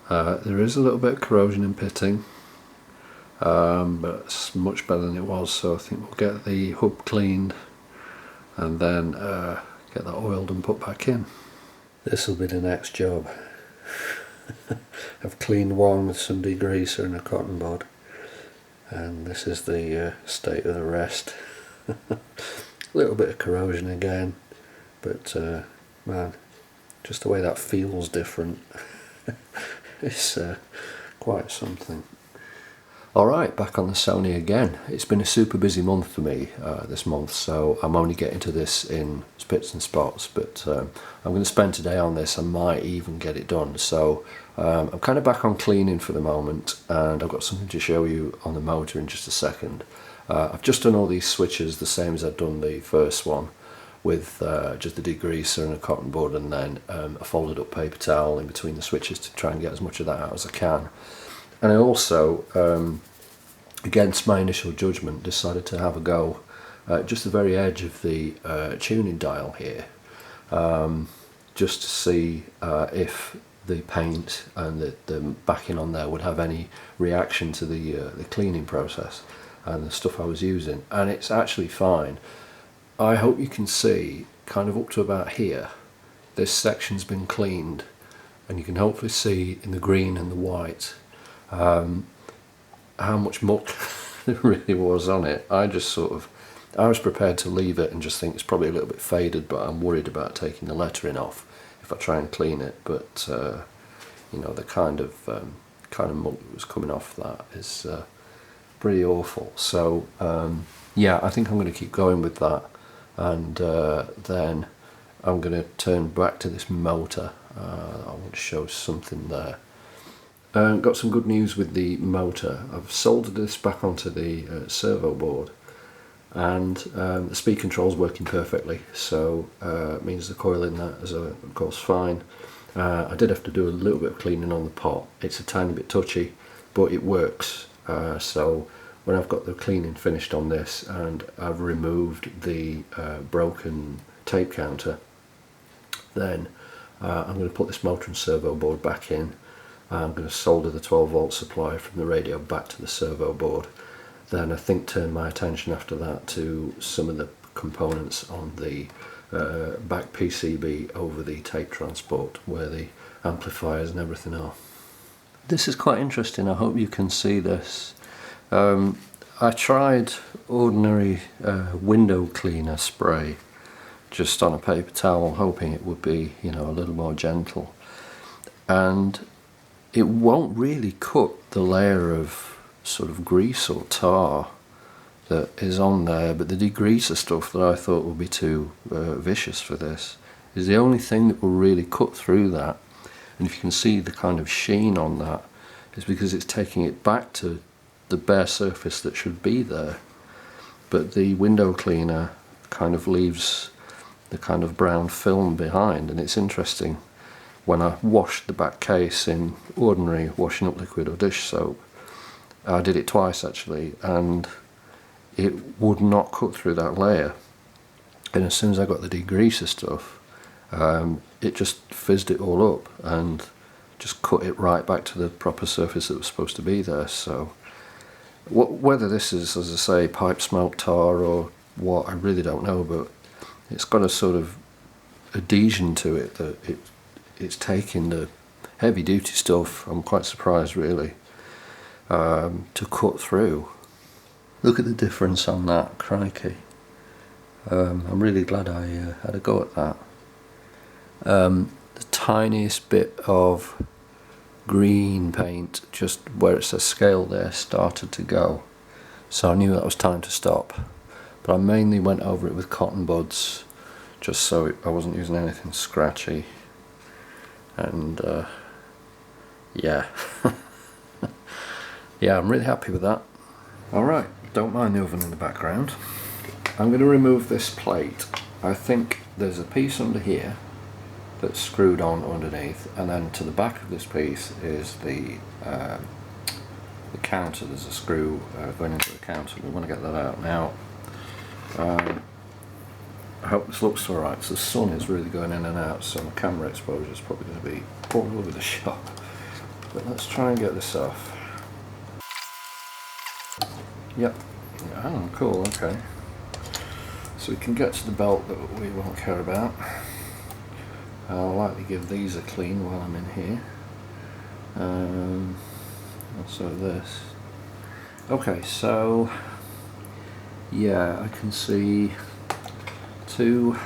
There is a little bit of corrosion and pitting, but it's much better than it was, so I think we'll get the hub cleaned and then get that oiled and put back in. This will be the next job. I've cleaned one with some degreaser and a cotton bud, and this is the state of the rest. A little bit of corrosion again, but man, just the way that feels different. It's quite something. Alright, back on the Sony again. It's been a super busy month for me this month, so I'm only getting to this in spits and spots, but I'm going to spend today on this. I might even get it done. So I'm kind of back on cleaning for the moment, and I've got something to show you on the motor in just a second. I've just done all these switches the same as I'd done the first one, with just a degreaser and a cotton bud, and then a folded up paper towel in between the switches to try and get as much of that out as I can. And I also, against my initial judgment, decided to have a go at just the very edge of the tuning dial here, just to see if the paint and the backing on there would have any reaction to the cleaning process and the stuff I was using. And it's actually fine. I hope you can see, kind of up to about here, this section's been cleaned, and you can hopefully see in the green and the white how much muck there really was on it. I was prepared to leave it and just think it's probably a little bit faded, but I'm worried about taking the lettering off if I try and clean it. But you know, the kind of muck that was coming off that is pretty awful. So yeah, I think I'm going to keep going with that, and then I'm going to turn back to this motor. I want to show something there. Got some good news with the motor. I've soldered this back onto the servo board, and the speed control is working perfectly, so it means the coil in that is of course fine. I did have to do a little bit of cleaning on the pot. It's a tiny bit touchy, but it works. So when I've got the cleaning finished on this and I've removed the broken tape counter, then I'm going to put this motor and servo board back in. I'm going to solder the 12 volt supply from the radio back to the servo board. Then I think turn my attention after that to some of the components on the back PCB over the tape transport, where the amplifiers and everything are. This is quite interesting. I hope you can see this. I tried ordinary window cleaner spray just on a paper towel, hoping it would be, you know, a little more gentle, and it won't really cut the layer of sort of grease or tar that is on there, but the degreaser stuff that I thought would be too vicious for this is the only thing that will really cut through that. And if you can see the kind of sheen on that, it's because it's taking it back to the bare surface that should be there. But the window cleaner kind of leaves the kind of brown film behind, and it's interesting. When I washed the back case in ordinary washing up liquid or dish soap, I did it twice actually, and it would not cut through that layer. And as soon as I got the degreaser stuff, it just fizzed it all up and just cut it right back to the proper surface that was supposed to be there. So whether this is, as I say, pipe smoke, tar, or what, I really don't know, but it's got a sort of adhesion to it that it's taking the heavy duty stuff, I'm quite surprised really, to cut through. Look at the difference on that, crikey. I'm really glad I had a go at that. The tiniest bit of green paint, just where it says scale there, started to go, so I knew that was time to stop. But I mainly went over it with cotton buds, just so I wasn't using anything scratchy. And yeah, yeah, I'm really happy with that. Alright, don't mind the oven in the background. I'm going to remove this plate. I think there's a piece under here that's screwed on underneath, and then to the back of this piece is the counter. There's a screw going into the counter. We want to get that out now. I hope this looks alright. So the sun is really going in and out, so my camera exposure is probably going to be all over the shop. But let's try and get this off. Yep. Oh, cool, okay. So we can get to the belt that we won't care about. I'll likely give these a clean while I'm in here. Also this. Okay, so Yeah, I can see two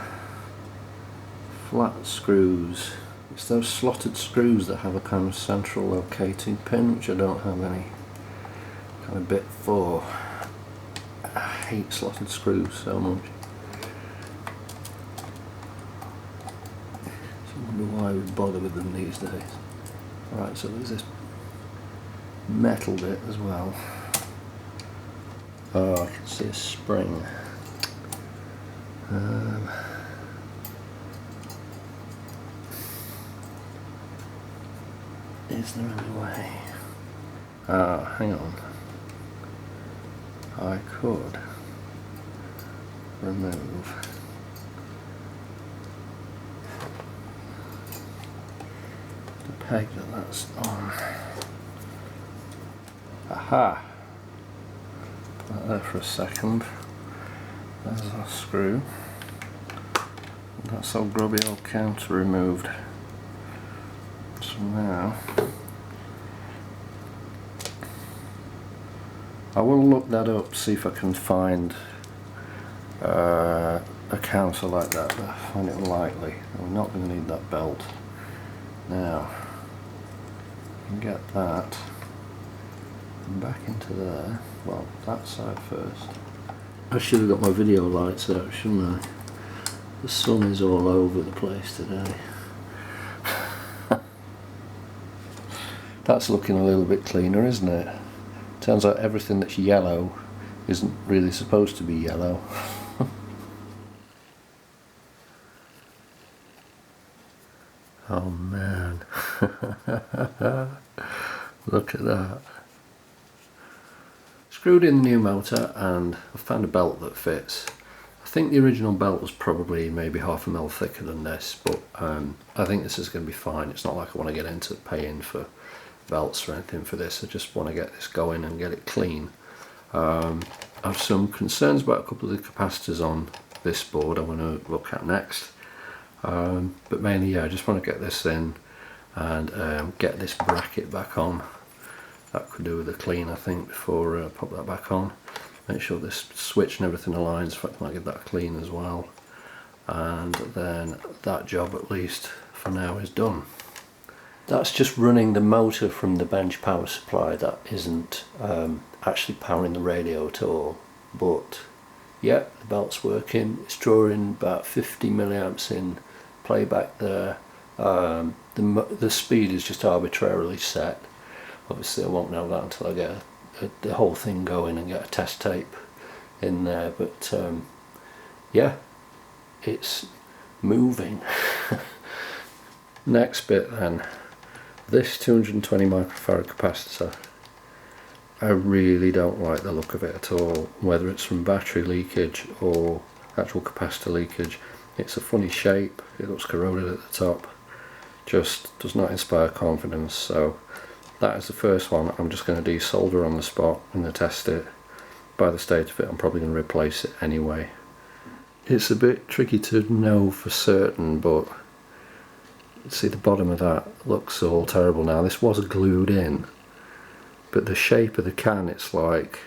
flat screws. It's those slotted screws that have a kind of central locating pin, which I don't have any kind of bit for. I hate slotted screws so much. So I wonder why we bother with them these days. Right, so there's this metal bit as well. Oh, I can see a spring. Is there any way? Ah, hang on. I could remove the peg that's on. Aha! Put that there for a second. There's our screw. That's our grubby old counter removed. So now I will look that up, see if I can find a counter like that, but I find it unlikely. We're not going to need that belt. Now, we can get that back into there. Well, that side first. I should have got my video lights out, shouldn't I? The sun is all over the place today. That's looking a little bit cleaner, isn't it? Turns out everything that's yellow isn't really supposed to be yellow. Oh man. Look at that. Screwed in the new motor and I've found a belt that fits. I think the original belt was probably maybe half a mil thicker than this, but I think this is going to be fine. It's not like I want to get into paying for belts or anything for this. I just want to get this going and get it clean. I have some concerns about a couple of the capacitors on this board I want to look at next, but mainly, yeah, I just want to get this in and get this bracket back on. That could do with a clean, I think, before I pop that back on. Make sure this switch and everything aligns. In fact, I might get that clean as well, and then that job, at least for now, is done. That's just running the motor from the bench power supply. That isn't actually powering the radio at all, but yeah, the belt's working. It's drawing about 50 milliamps in playback there. The speed is just arbitrarily set. Obviously I won't know that until I get the whole thing going and get a test tape in there, but yeah, it's moving. Next bit then. This 220 microfarad capacitor, I really don't like the look of it at all, whether it's from battery leakage or actual capacitor leakage. It's a funny shape, it looks corroded at the top, just does not inspire confidence. So that is the first one. I'm just going to desolder on the spot and test it. By the state of it, I'm probably going to replace it anyway. It's a bit tricky to know for certain, but see, the bottom of that looks all terrible now. This was glued in, but the shape of the can, it's like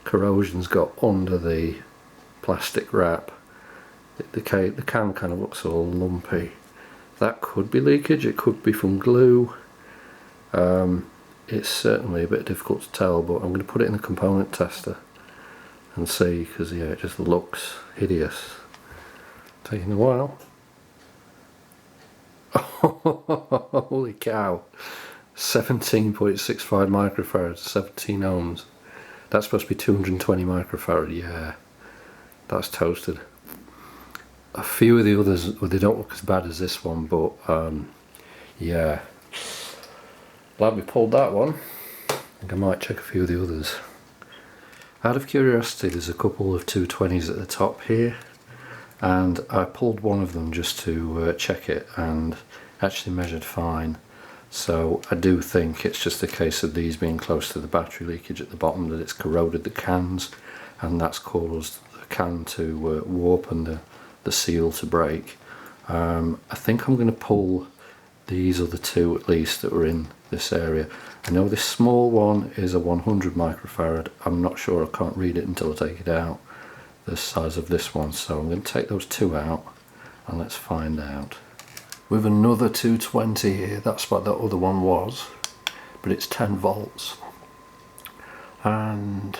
corrosion's got under the plastic wrap. The can kind of looks all lumpy. That could be leakage, it could be from glue. It's certainly a bit difficult to tell, but I'm going to put it in the component tester and see, because yeah, it just looks hideous. Taking a while. Holy cow, 17.65 microfarads, 17 ohms. That's supposed to be 220 microfarad, yeah, that's toasted. A few of the others, well, they don't look as bad as this one, but yeah, glad we pulled that one. I think I might check a few of the others. Out of curiosity, there's a couple of 220s at the top here, and I pulled one of them just to check it, and actually measured fine. So I do think it's just a case of these being close to the battery leakage at the bottom, that it's corroded the cans, and that's caused the can to warp and the seal to break. I think I'm going to pull these other two at least that were in this area. I know this small one is a 100 microfarad. I'm not sure, I can't read it until I take it out, the size of this one. So I'm going to take those two out and let's find out. With another 220 here, that's what that other one was, but it's 10 volts. And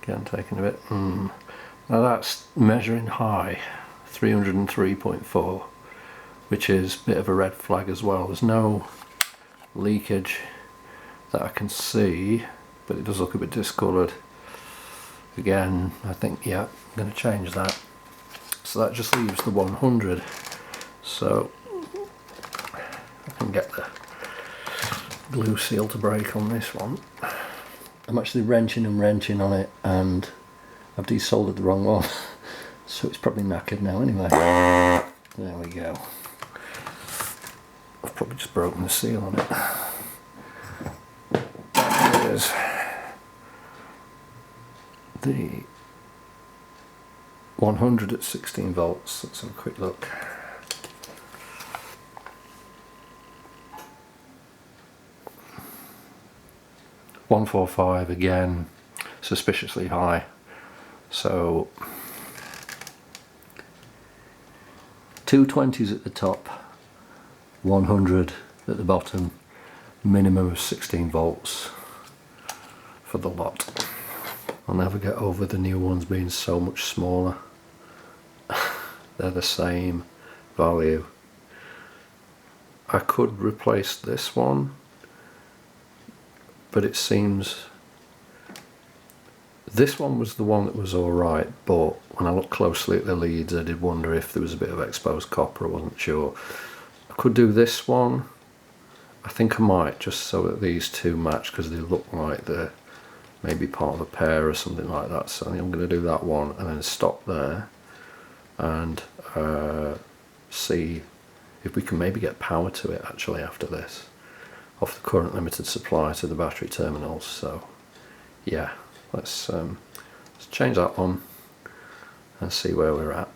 again, taking a bit. Now that's measuring high, 303.4, which is a bit of a red flag as well. There's no leakage that I can see, but it does look a bit discoloured. Again, I think, yeah, I'm going to change that. So that just leaves the 100. So I can get the glue seal to break on this one. I'm actually wrenching and wrenching on it, and I've desoldered the wrong one, so it's probably knackered now anyway. There we go. I've probably just broken the seal on it. There it is. The 100 at 16 volts. Let's have a quick look. .145 again, suspiciously high. So 220s at the top, 100 at the bottom, minimum of 16 volts for the lot. I'll never get over the new ones being so much smaller. They're the same value. I could replace this one, but it seems this one was the one that was alright, but when I looked closely at the leads I did wonder if there was a bit of exposed copper. I wasn't sure. I could do this one. I think I might, just so that these two match, because they look like they're maybe part of a pair or something like that. So I think I'm going to do that one and then stop there and see if we can maybe get power to it actually after this, off the current limited supply to the battery terminals. So yeah, let's change that one and see where we're at.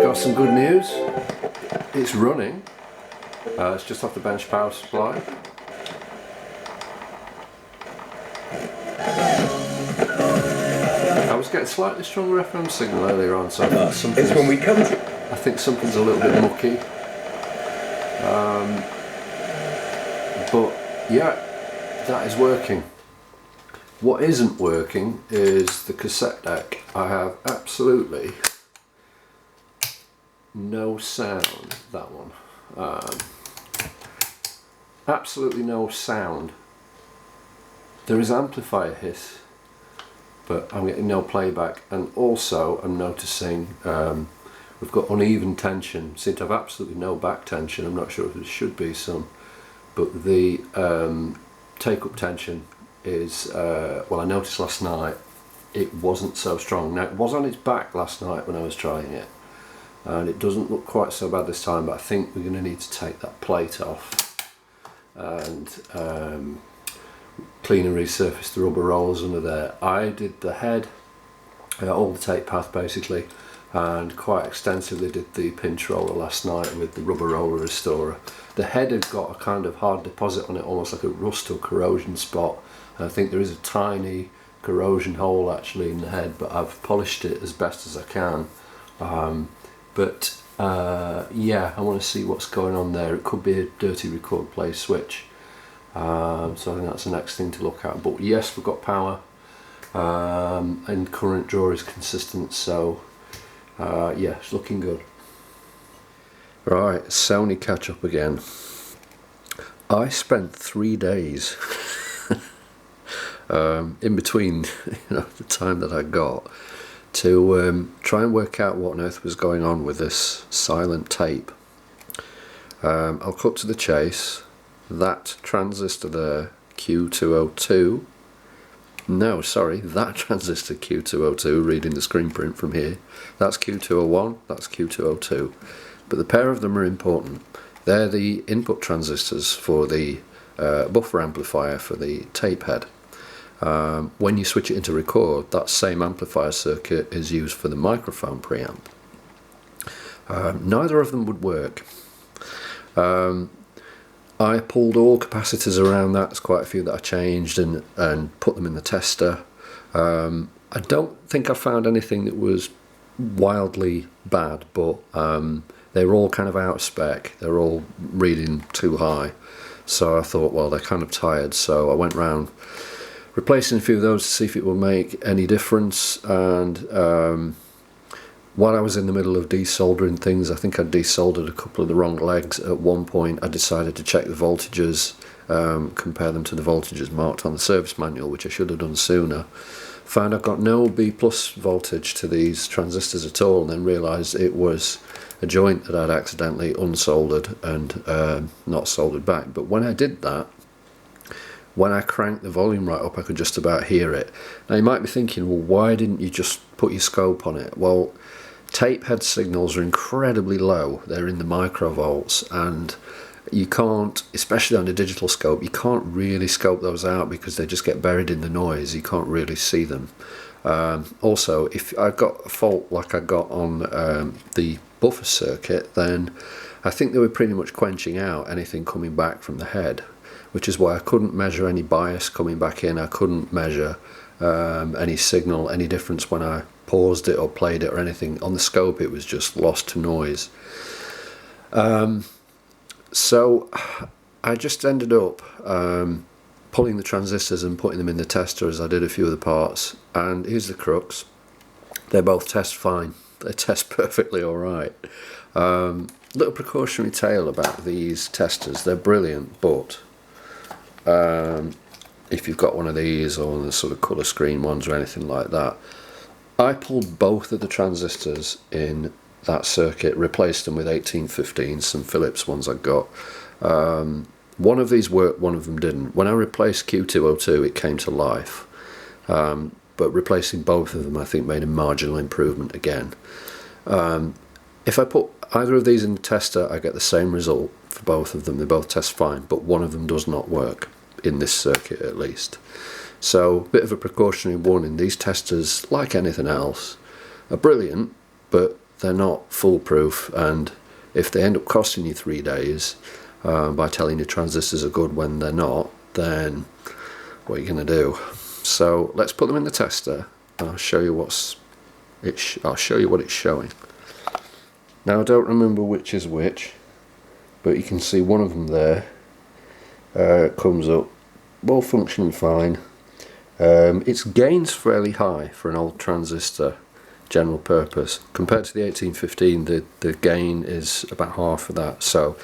Got some good news. It's running. It's just off the bench power supply. I was getting slightly stronger FM signal earlier on, so I think something's a little bit mucky. But yeah, that is working. What isn't working is the cassette deck. I have absolutely no sound, that one. Absolutely no sound. There is amplifier hiss, but I'm getting no playback, and also I'm noticing we've got uneven tension. Seem to have absolutely no back tension. I'm not sure if there should be some, but the take-up tension is, well, I noticed last night it wasn't so strong. Now, it was on its back last night when I was trying it, and it doesn't look quite so bad this time, but I think we're going to need to take that plate off and clean and resurface the rubber rollers under there. I did the head, all the tape path basically, and quite extensively did the pinch roller last night with the rubber roller restorer. The head had got a kind of hard deposit on it, almost like a rust or corrosion spot, and I think there is a tiny corrosion hole actually in the head, but I've polished it as best as I can. Yeah, I want to see what's going on there. It could be a dirty record play switch, so I think that's the next thing to look at. But yes, we've got power, and current draw is consistent, so yeah, it's looking good. Right, Sony catch up again. I spent 3 days in between the time that I got to try and work out what on earth was going on with this silent tape. I'll cut to the chase. That transistor there, Q202, no, sorry, that transistor Q202, reading the screen print from here, that's Q201, that's Q202, but the pair of them are important. They're the input transistors for the buffer amplifier for the tape head. When you switch it into record, that same amplifier circuit is used for the microphone preamp. Neither of them would work. I pulled all capacitors around that. There's quite a few that I changed and put them in the tester. I don't think I found anything that was wildly bad, but they were all kind of out of spec. They're all reading too high. So I thought, well, they're kind of tired. So I went round replacing a few of those to see if it would make any difference. And while I was in the middle of desoldering things, I think I desoldered a couple of the wrong legs. At one point I decided to check the voltages, compare them to the voltages marked on the service manual, which I should have done sooner. Found I've got no B+ voltage to these transistors at all, and then realised it was a joint that I'd accidentally unsoldered and not soldered back. But when I did that, when I cranked the volume right up, I could just about hear it. Now you might be thinking, well, why didn't you just put your scope on it? Well, tape head signals are incredibly low. They're in the microvolts, and you can't, especially on a digital scope, you can't really scope those out because they just get buried in the noise. You can't really see them. Also, if I got a fault like I got on the buffer circuit, then I think they were pretty much quenching out anything coming back from the head, which is why I couldn't measure any bias coming back in. I couldn't measure any signal, any difference when I paused it or played it or anything. On the scope it was just lost to noise. So I just ended up pulling the transistors and putting them in the tester, as I did a few of the parts, and here's the crux. They both test fine. They test perfectly alright. Little precautionary tale about these testers. They're brilliant, but if you've got one of these or the sort of colour screen ones or anything like that, I pulled both of the transistors in that circuit, replaced them with 1815s, some Philips ones I got. One of these worked, one of them didn't. When I replaced Q202 it came to life, but replacing both of them I think made a marginal improvement again. If I put either of these in the tester I get the same result for both of them. They both test fine, but one of them does not work in this circuit at least. So, bit of a precautionary warning. These testers, like anything else, are brilliant, but they're not foolproof, and if they end up costing you 3 days by telling you transistors are good when they're not, then what are you going to do? So let's put them in the tester and I'll show you what it's showing. Now I don't remember which is which, but you can see one of them there comes up, both functioning fine. Its gain's fairly high for an old transistor, general purpose. Compared to the 1815, the gain is about half of that, so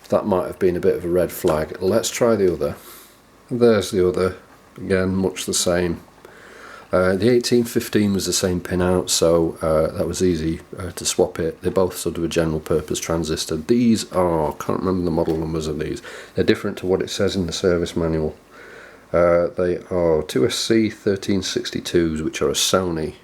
that might have been a bit of a red flag. Let's try the other. There's the other, again much the same. The 1815 was the same pin out, so that was easy to swap it. They're both sort of a general purpose transistor. These are, can't remember the model numbers of these, they're different to what it says in the service manual. They are 2SC1362s, which are a Sony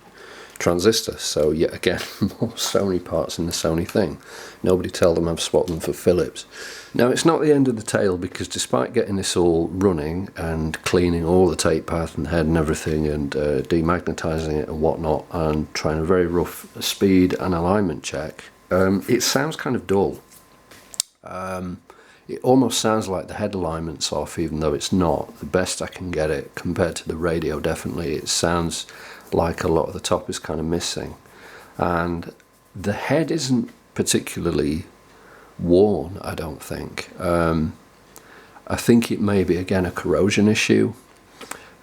transistor, so yet again more Sony parts in the Sony thing. Nobody tell them I've swapped them for Philips. Now it's not the end of the tale, because despite getting this all running and cleaning all the tape path and head and everything and demagnetizing it and whatnot and trying a very rough speed and alignment check, it sounds kind of dull. It almost sounds like the head alignment's off, even though it's not. The best I can get it, compared to the radio, definitely, it sounds like a lot of the top is kind of missing. And the head isn't particularly worn, I don't think. I think it may be, again, a corrosion issue.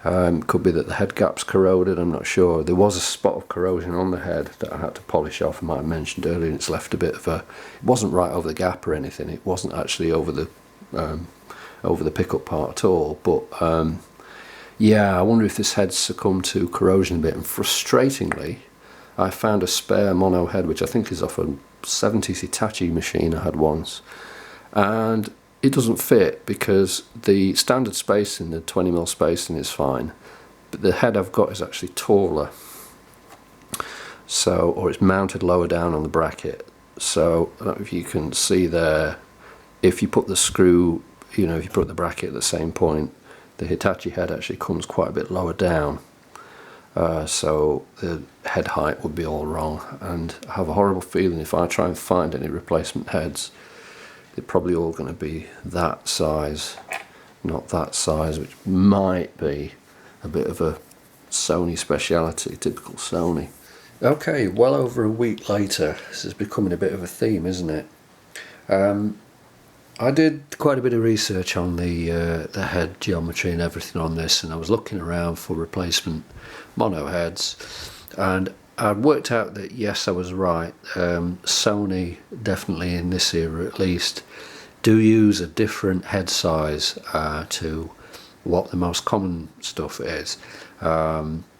Could be that the head gap's corroded, I'm not sure. There was a spot of corrosion on the head that I had to polish off, I might have mentioned earlier, and it's left a bit of a... It wasn't right over the gap or anything, it wasn't actually over the pickup part at all, but yeah, I wonder if this head's succumbed to corrosion a bit, and frustratingly I found a spare mono head which I think is off a 70s Hitachi machine I had once, and it doesn't fit because the standard spacing, the 20mm spacing, is fine, but the head I've got is actually taller, so, or it's mounted lower down on the bracket. So I don't know if you can see there, if you put the screw, you know, if you put the bracket at the same point, the Hitachi head actually comes quite a bit lower down, so the head height would be all wrong, and I have a horrible feeling if I try and find any replacement heads, they're probably all going to be that size, not that size, which might be a bit of a Sony speciality, typical Sony. Okay, well over a week later, this is becoming a bit of a theme, isn't it? I did quite a bit of research on the head geometry and everything on this, and I was looking around for replacement mono heads, and I worked out that yes, I was right. Sony, definitely in this era at least, do use a different head size to what the most common stuff is.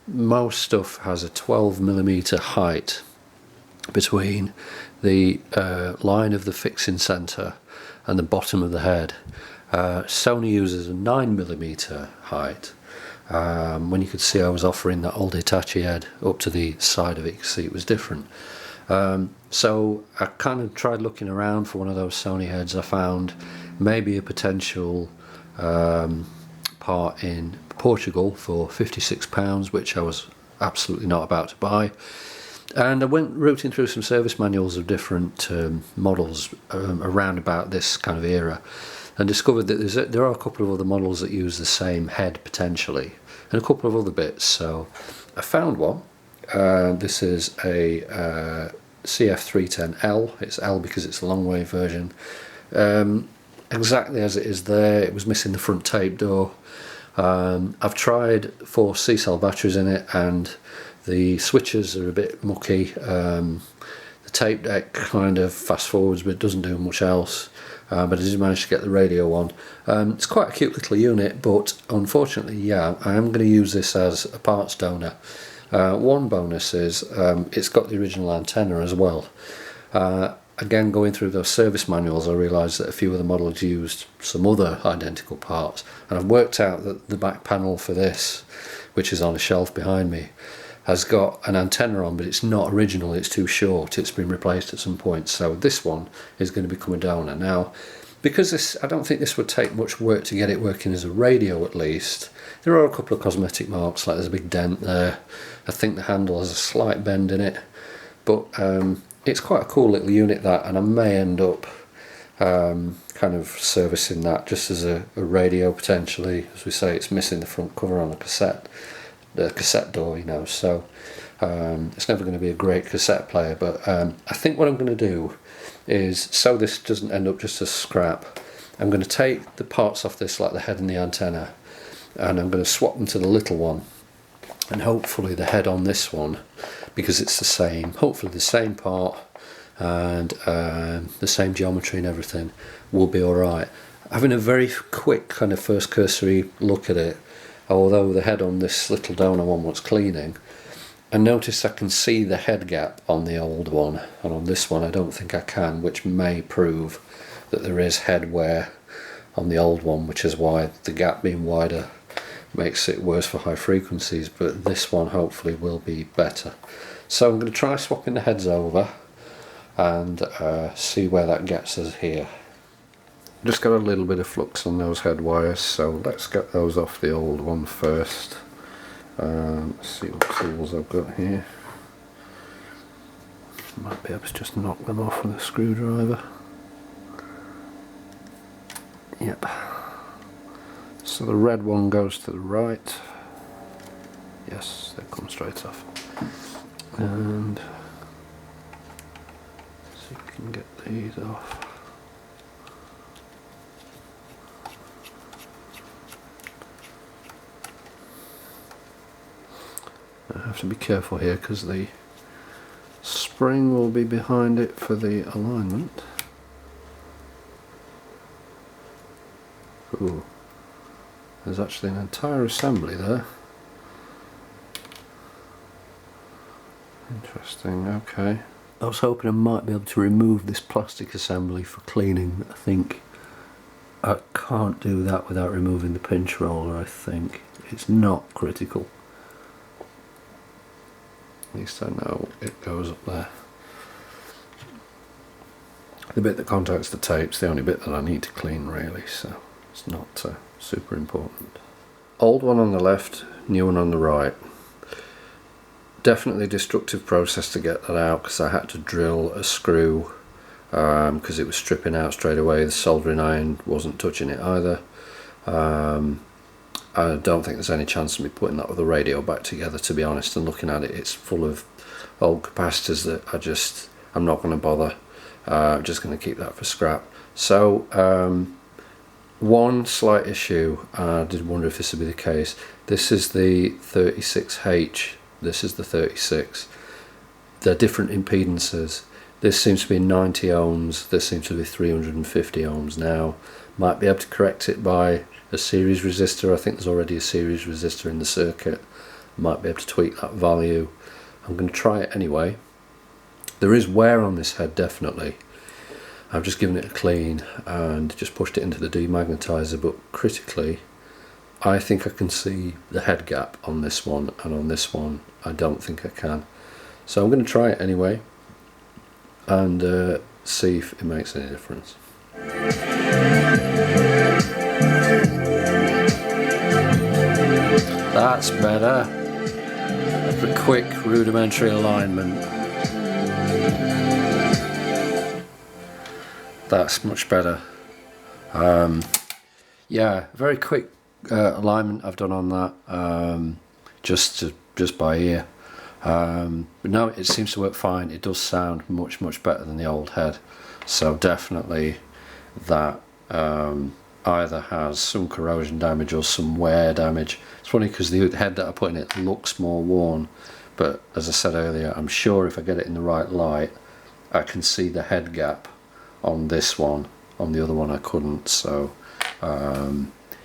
Most stuff has a 12mm height between the line of the fixing centre and the bottom of the head. Sony uses a 9mm height. When you could see I was offering that old Hitachi head up to the side of it, you could see it was different. So I kind of tried looking around for one of those Sony heads. I found maybe a potential part in Portugal for £56, which I was absolutely not about to buy. And I went rooting through some service manuals of different models around about this kind of era, and discovered that there are a couple of other models that use the same head potentially, and a couple of other bits. So I found one. This is a CF-310L. It's L because it's the long wave version. Exactly as it is there. It was missing the front tape door. I've tried 4 C-cell batteries in it, and the switches are a bit mucky. The tape deck kind of fast forwards but doesn't do much else, but I did manage to get the radio on. It's quite a cute little unit, but unfortunately, yeah, I am going to use this as a parts donor. One bonus is it's got the original antenna as well. Again, going through those service manuals, I realised that a few of the models used some other identical parts, and I've worked out that the back panel for this, which is on a shelf behind me, has got an antenna on, but it's not original, it's too short, it's been replaced at some point, so this one is going to become a donor. Now, because this, I don't think this would take much work to get it working as a radio at least. There are a couple of cosmetic marks, like there's a big dent there. I think the handle has a slight bend in it, but it's quite a cool little unit, that, and I may end up kind of servicing that just as a radio potentially. As we say, it's missing the front cover on a cassette, the cassette door, you know, so it's never going to be a great cassette player, but I think what I'm going to do is, so this doesn't end up just as scrap, I'm going to take the parts off this, like the head and the antenna, and I'm going to swap them to the little one, and hopefully the head on this one, because it's the same, hopefully the same part and the same geometry and everything, will be alright. Having a very quick kind of first cursory look at it, although the head on this little donor one was cleaning, I noticed I can see the head gap on the old one, and on this one I don't think I can, which may prove that there is head wear on the old one, which is why the gap being wider makes it worse for high frequencies, but this one hopefully will be better. So I'm going to try swapping the heads over and see where that gets us here. Just got a little bit of flux on those head wires, so let's get those off the old one first. Let's see what tools I've got here. Might be able to just knock them off with a screwdriver. Yep. So the red one goes to the right. Yes, they come straight off. And see if we can get these off. I have to be careful here because the spring will be behind it for the alignment. Ooh, there's actually an entire assembly there. Interesting, okay. I was hoping I might be able to remove this plastic assembly for cleaning. I think I can't do that without removing the pinch roller, I think. It's not critical. At least I know it goes up there. The bit that contacts the tape's the only bit that I need to clean really, so it's not super important. Old one on the left, new one on the right. Definitely a destructive process to get that out, because I had to drill a screw because it was stripping out straight away. The soldering iron wasn't touching it either. I don't think there's any chance of me putting that with the radio back together, to be honest, and looking at it, it's full of old capacitors that I'm not going to bother. I'm just going to keep that for scrap. So one slight issue, I did wonder if this would be the case. This is the 36H, this is the 36. They're different impedances. This seems to be 90 ohms, this seems to be 350 ohms now. Might be able to correct it by a series resistor. I think there's already a series resistor in the circuit. Might be able to tweak that value. I'm going to try it anyway. There is wear on this head, definitely. I've just given it a clean and just pushed it into the demagnetizer, but critically I think I can see the head gap on this one, and on this one I don't think I can. So I'm going to try it anyway and see if it makes any difference. That's better. After a quick rudimentary alignment, that's much better. Yeah, very quick alignment I've done on that, just by ear. But no, it seems to work fine. It does sound much better than the old head. So definitely that either has some corrosion damage or some wear damage. It's funny because the head that I put in it looks more worn, but as I said earlier, I'm sure if I get it in the right light I can see the head gap on this one. On the other one I couldn't. So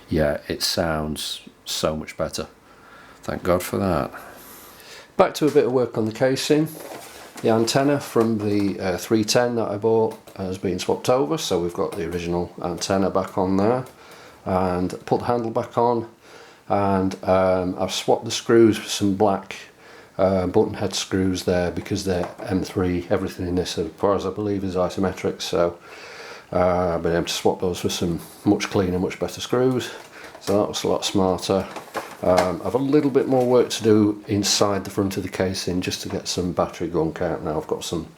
yeah, it sounds so much better. Thank God for that. Back to a bit of work on the casing. The antenna from the 310 that I bought has been swapped over, so we've got the original antenna back on there, and put the handle back on, and I've swapped the screws for some black button head screws there, because they're M3. Everything in this, as far as I believe, is isometric, so I've been able to swap those for some much cleaner, much better screws, so that was a lot smarter. I've a little bit more work to do inside the front of the casing, just to get some battery gunk out. Now I've got some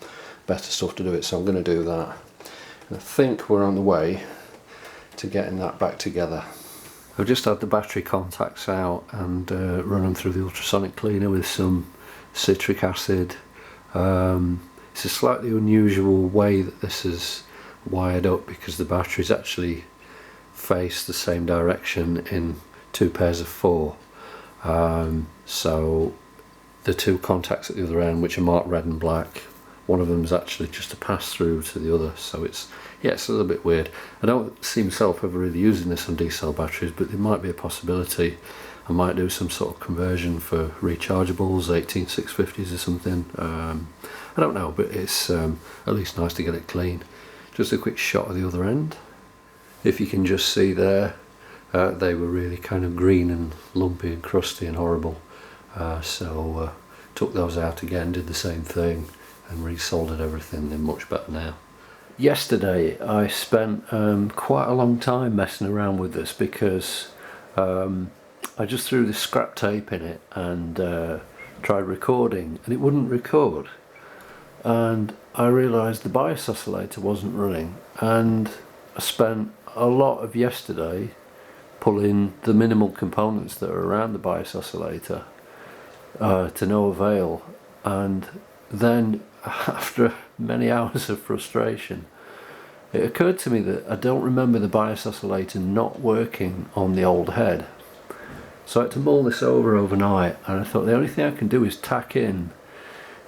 better stuff to do it, so I'm going to do that. And I think we're on the way to getting that back together. I've just had the battery contacts out and run them through the ultrasonic cleaner with some citric acid. It's a slightly unusual way that this is wired up, because the batteries actually face the same direction in two pairs of four. So the two contacts at the other end, which are marked red and black, one of them is actually just a pass through to the other, so it's a little bit weird. I don't see myself ever really using this on D-cell batteries, but it might be a possibility. I might do some sort of conversion for rechargeables, 18650s or something. I don't know, but it's at least nice to get it clean. Just a quick shot of the other end. If you can just see there, they were really kind of green and lumpy and crusty and horrible. So took those out again, did the same thing, and resoldered everything. They're much better now. Yesterday I spent quite a long time messing around with this, because I just threw this scrap tape in it and tried recording, and it wouldn't record. And I realised the bias oscillator wasn't running, and I spent a lot of yesterday pulling the minimal components that are around the bias oscillator to no avail. And then after many hours of frustration, it occurred to me that I don't remember the bias oscillator not working on the old head. So I had to mull this over overnight, and I thought the only thing I can do is tack in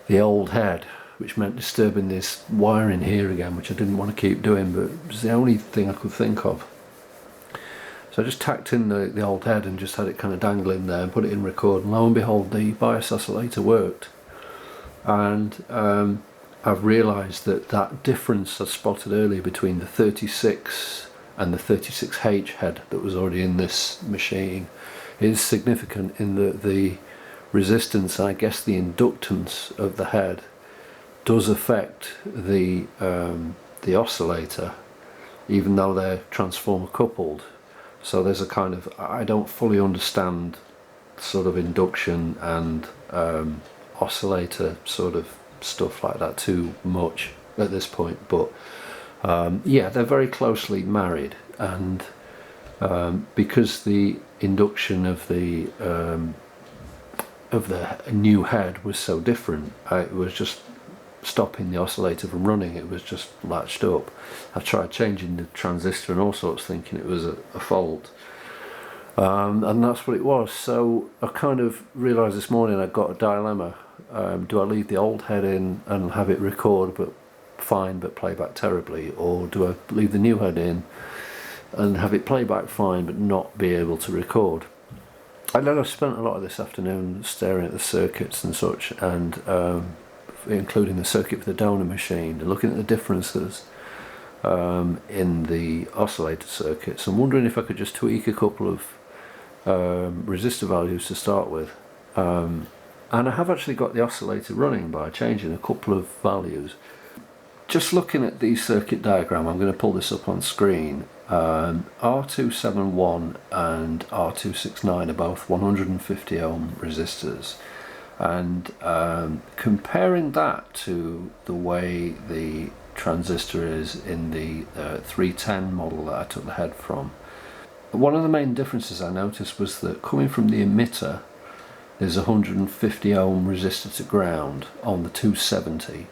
the old head, which meant disturbing this wiring here again, which I didn't want to keep doing, but it was the only thing I could think of. So I just tacked in the old head and just had it kind of dangling there and put it in record, and lo and behold, the bias oscillator worked. And I've realised that that difference I spotted earlier between the 36 and the 36H head that was already in this machine is significant, in that the resistance, and I guess the inductance of the head, does affect the oscillator, even though they're transformer coupled. So there's a kind of, I don't fully understand sort of induction and oscillator sort of stuff like that too much at this point, but yeah, they're very closely married, and because the induction of the new head was so different, it was just stopping the oscillator from running. It was just latched up. I tried changing the transistor and all sorts, thinking it was a fault, and that's what it was. So I kind of realised this morning I got a dilemma. Do I leave the old head in and have it record but fine but play back terribly, or do I leave the new head in and have it play back fine but not be able to record? And then I've spent a lot of this afternoon staring at the circuits and such, and including the circuit for the donor machine, and looking at the differences in the oscillator circuits, and wondering if I could just tweak a couple of resistor values to start with. And I have actually got the oscillator running by changing a couple of values. Just looking at the circuit diagram, I'm going to pull this up on screen. R271 and R269 are both 150 ohm resistors, and comparing that to the way the transistor is in the 310 model that I took the head from, one of the main differences I noticed was that coming from the emitter, there's a 150 ohm resistor to ground on the 270,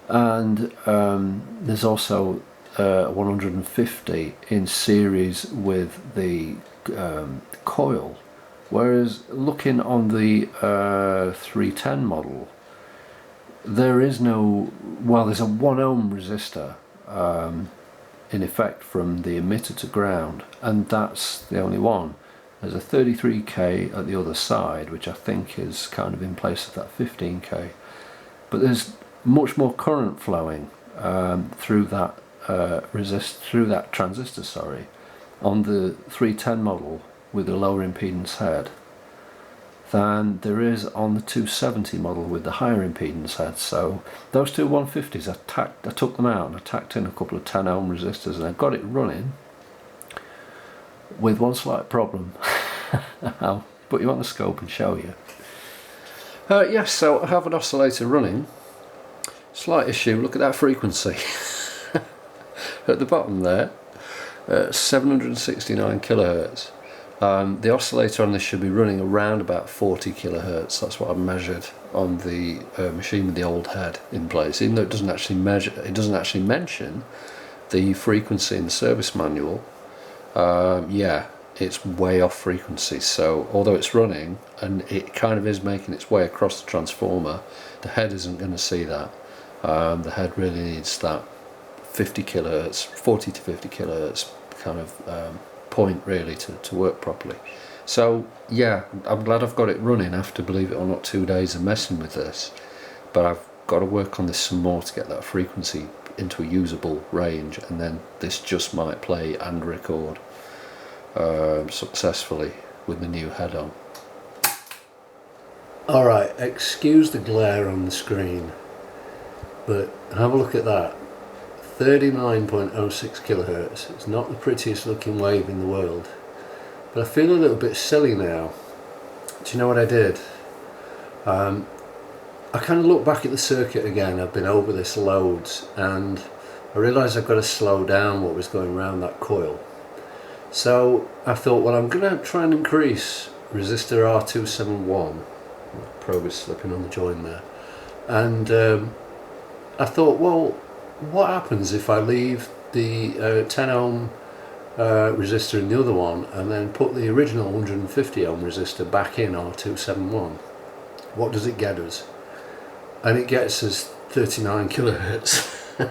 and there's also 150 in series with the coil, whereas looking on the 310 model, there is no, well, there's a 1 ohm resistor in effect from the emitter to ground, and that's the only one. There's a 33k at the other side, which I think is kind of in place of that 15k, but there's much more current flowing through that through that transistor, sorry, on the 310 model with the lower impedance head than there is on the 270 model with the higher impedance head. So those two 150s, I took them out and I tacked in a couple of 10 ohm resistors, and I got it running with one slight problem. I'll put you on the scope and show you. Yes, so I have an oscillator running. Slight issue, look at that frequency. At the bottom there, 769 kilohertz. The oscillator on this should be running around about 40 kilohertz. That's what I've measured on the machine with the old head in place. Even though it doesn't actually mention the frequency in the service manual. Yeah, it's way off frequency. So although it's running and it kind of is making its way across the transformer, the head isn't going to see that. The head really needs that 50 kilohertz, 40 to 50 kilohertz kind of point really to work properly. So yeah, I'm glad I've got it running after, believe it or not, 2 days of messing with this, but I've got to work on this some more to get that frequency into a usable range, and then this just might play and record successfully with the new head on. Alright, excuse the glare on the screen, but have a look at that. 39.06 kilohertz. It's not the prettiest looking wave in the world, but I feel a little bit silly now. Do you know what I did? I kind of looked back at the circuit again. I've been over this loads, and I realised I've got to slow down what was going around that coil. So I thought, well, I'm going to try and increase resistor R271. Probe is slipping on the join there, and I thought, well, what happens if I leave the 10 ohm resistor in the other one and then put the original 150 ohm resistor back in R271? What does it get us? And it gets us 39 kilohertz.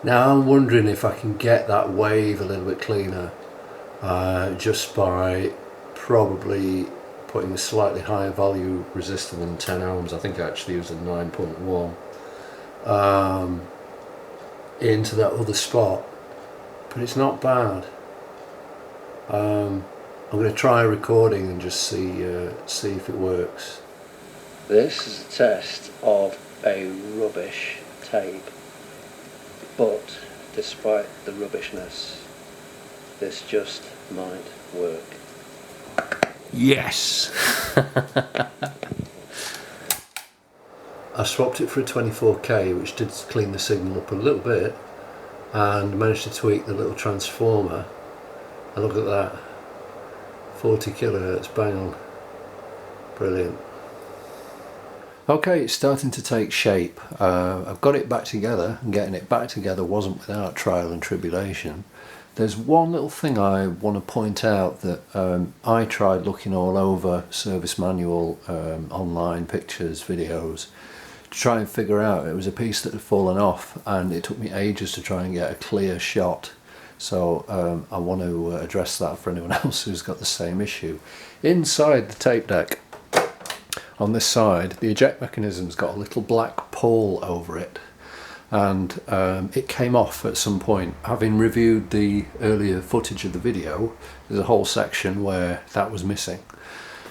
Now I'm wondering if I can get that wave a little bit cleaner just by probably putting a slightly higher value resistor than 10 ohms. I think I actually used a 9.1 into that other spot, but it's not bad. I'm going to try recording and just see if it works. This is a test of a rubbish tape, but despite the rubbishness, this just might work. Yes! I swapped it for a 24K, which did clean the signal up a little bit, and managed to tweak the little transformer. And look at that, 40 kilohertz, bang on. Brilliant. Okay, it's starting to take shape. I've got it back together, and getting it back together wasn't without trial and tribulation. There's one little thing I want to point out that I tried looking all over service manual, online pictures, videos, to try and figure out. It was a piece that had fallen off, and it took me ages to try and get a clear shot. So I want to address that for anyone else who's got the same issue. Inside the tape deck, on this side, the eject mechanism's got a little black pall over it, and it came off at some point. Having reviewed the earlier footage of the video, there's a whole section where that was missing,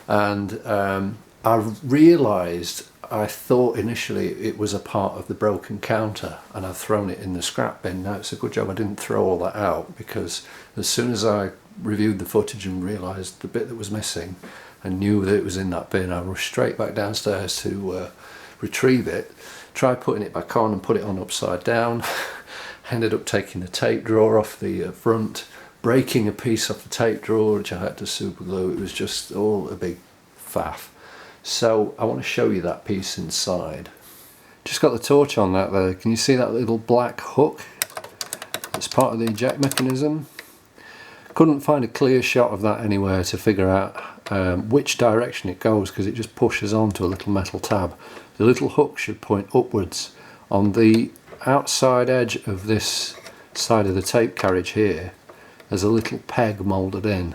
and I realised, I thought initially it was a part of the broken counter, and I've thrown it in the scrap bin. Now it's a good job I didn't throw all that out, because as soon as I reviewed the footage and realised the bit that was missing and knew that it was in that bin, I rushed straight back downstairs to retrieve it, tried putting it back on and put it on upside down. Ended up taking the tape drawer off the front, breaking a piece off the tape drawer which I had to super glue. It was just all a big faff. So I want to show you that piece inside. Just got the torch on that there. Can you see that little black hook? It's part of the eject mechanism. Couldn't find a clear shot of that anywhere to figure out which direction it goes, because it just pushes onto a little metal tab. The little hook should point upwards. On the outside edge of this side of the tape carriage here, there's a little peg moulded in,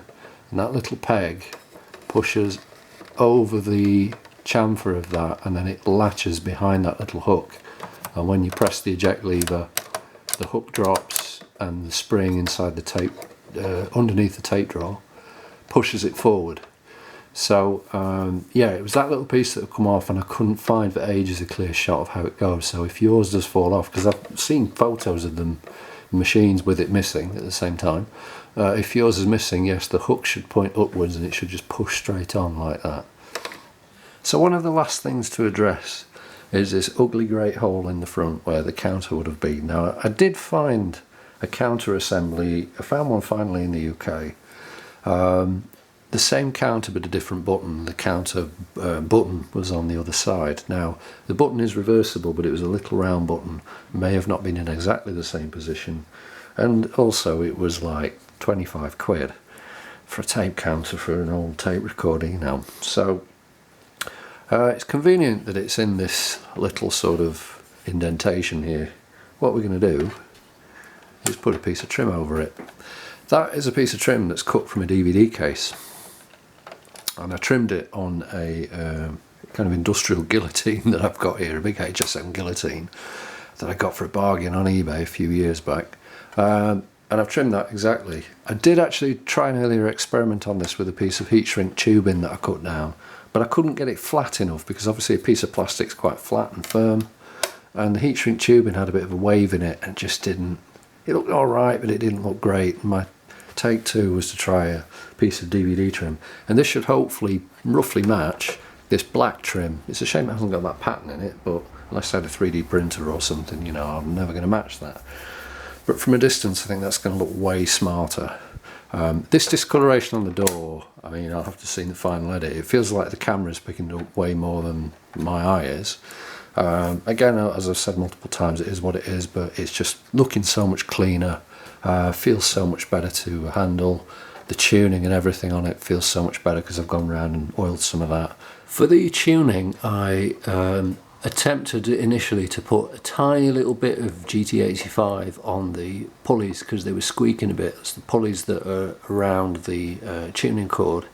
and that little peg pushes over the chamfer of that, and then it latches behind that little hook, and when you press the eject lever, the hook drops and the spring inside the tape, underneath the tape drawer, pushes it forward. So yeah, it was that little piece that had come off, and I couldn't find for ages a clear shot of how it goes. So if yours does fall off, because I've seen photos of them, machines with it missing at the same time, if yours is missing, yes, the hook should point upwards and it should just push straight on like that. So one of the last things to address is this ugly great hole in the front where the counter would have been. Now I did find a counter assembly, I found one finally in the UK. The same counter but a different button. The counter button was on the other side. Now the button is reversible, but it was a little round button, may have not been in exactly the same position, and also it was like 25 quid for a tape counter for an old tape recorder, you know. So it's convenient that it's in this little sort of indentation here. What we're going to do is put a piece of trim over it. That is a piece of trim that's cut from a DVD case, and I trimmed it on a kind of industrial guillotine that I've got here, a big HSM guillotine that I got for a bargain on eBay a few years back. And I've trimmed that exactly. I did actually try an earlier experiment on this with a piece of heat shrink tubing that I cut down, but I couldn't get it flat enough, because obviously a piece of plastic's quite flat and firm, and the heat shrink tubing had a bit of a wave in it and just didn't, it looked alright but it didn't look great. My take two was to try a piece of DVD trim, and this should hopefully roughly match this black trim. It's a shame it hasn't got that pattern in it, but unless I had a 3D printer or something, you know, I'm never going to match that. But from a distance I think that's going to look way smarter. This discoloration on the door, I mean, I'll have to see the final edit. It feels like the camera's picking up way more than my eye is. Again, as I've said multiple times, it is what it is, but it's just looking so much cleaner, feels so much better to handle. The tuning and everything on it feels so much better because I've gone around and oiled some of that. For the tuning, I attempted initially to put a tiny little bit of GT85 on the pulleys because they were squeaking a bit. It's the pulleys that are around the tuning cord,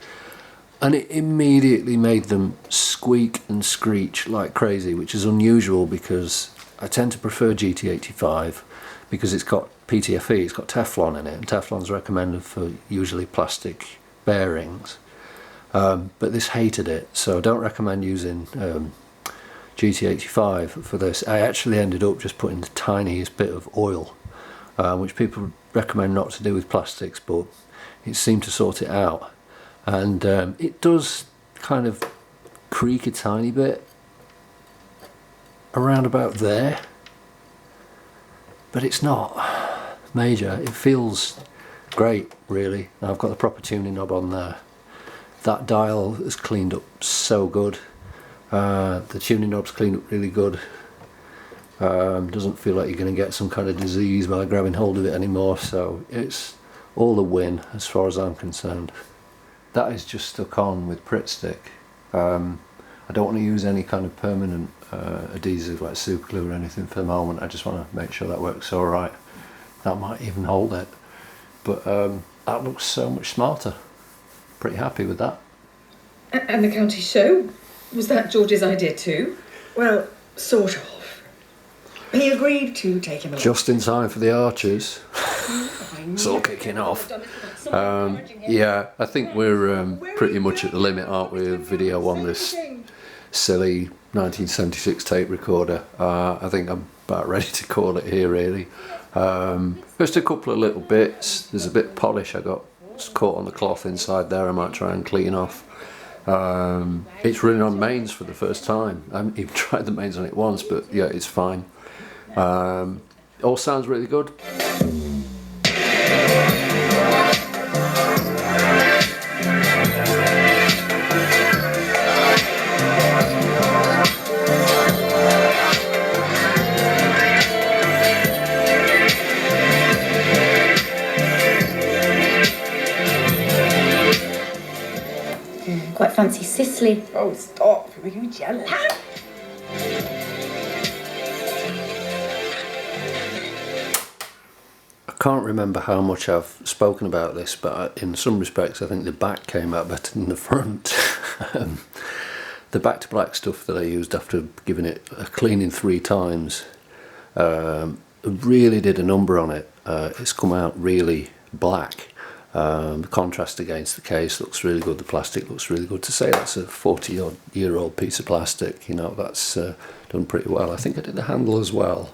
and it immediately made them squeak and screech like crazy, which is unusual because I tend to prefer GT85 because it's got PTFE, it's got Teflon in it, and Teflon's recommended for usually plastic bearings, but this hated it, so I don't recommend using GT85 for this. I actually ended up just putting the tiniest bit of oil, which people recommend not to do with plastics, but it seemed to sort it out. And it does kind of creak a tiny bit around about there, but it's not major. It feels great, really. And I've got the proper tuning knob on there. That dial is cleaned up so good. The tuning knob's cleaned up really good. Doesn't feel like you're going to get some kind of disease by grabbing hold of it anymore, so it's all a win as far as I'm concerned. That is just stuck on with Pritt stick. I don't want to use any kind of permanent adhesive like super glue or anything for the moment. I just want to make sure that works alright. That might even hold it. But that looks so much smarter. Pretty happy with that. And the county show? Was that George's idea too? Well, sort of. He agreed to take him along. Just in time for the Archers. It's all kicking off. Yeah, I think we're pretty much at the limit, aren't we, of video on this silly 1976 tape recorder. I think I'm about ready to call it here, really. Just a couple of little bits. There's a bit of polish I got caught on the cloth inside there. I might try and clean off. It's running on mains for the first time. I haven't even tried the mains on it once, but yeah, it's fine. All sounds really good. Quite fancy Sicily. Oh, stop. You're making me jealous. I can't remember how much I've spoken about this, but in some respects I think the back came out better than the front. The back to black stuff that I used after giving it a cleaning 3 times really did a number on it. It's come out really black. The contrast against the case looks really good, the plastic looks really good. To say that's a 40-odd-year-old piece of plastic, you know, that's done pretty well. I think I did the handle as well.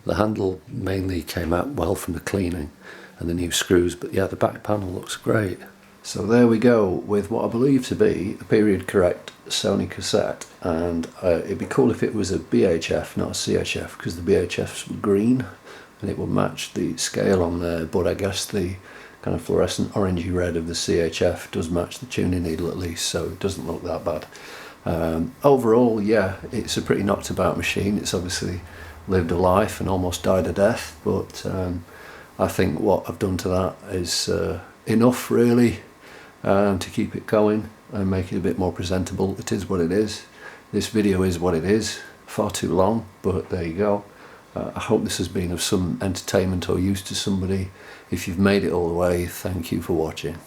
The handle mainly came out well from the cleaning and the new screws, but yeah, the back panel looks great. So there we go with what I believe to be a period correct Sony cassette, and it'd be cool if it was a BHF, not a CHF, because the BHFs were green and it would match the scale on there, but I guess the kind of fluorescent orangey red of the CHF does match the tuning needle at least, so it doesn't look that bad. Overall, yeah, it's a pretty knocked about machine. It's obviously lived a life and almost died a death, but I think what I've done to that is enough, really, to keep it going and make it a bit more presentable. It is what it is. This video is what it is. Far too long, but there you go. I hope this has been of some entertainment or use to somebody. If you've made it all the way, thank you for watching.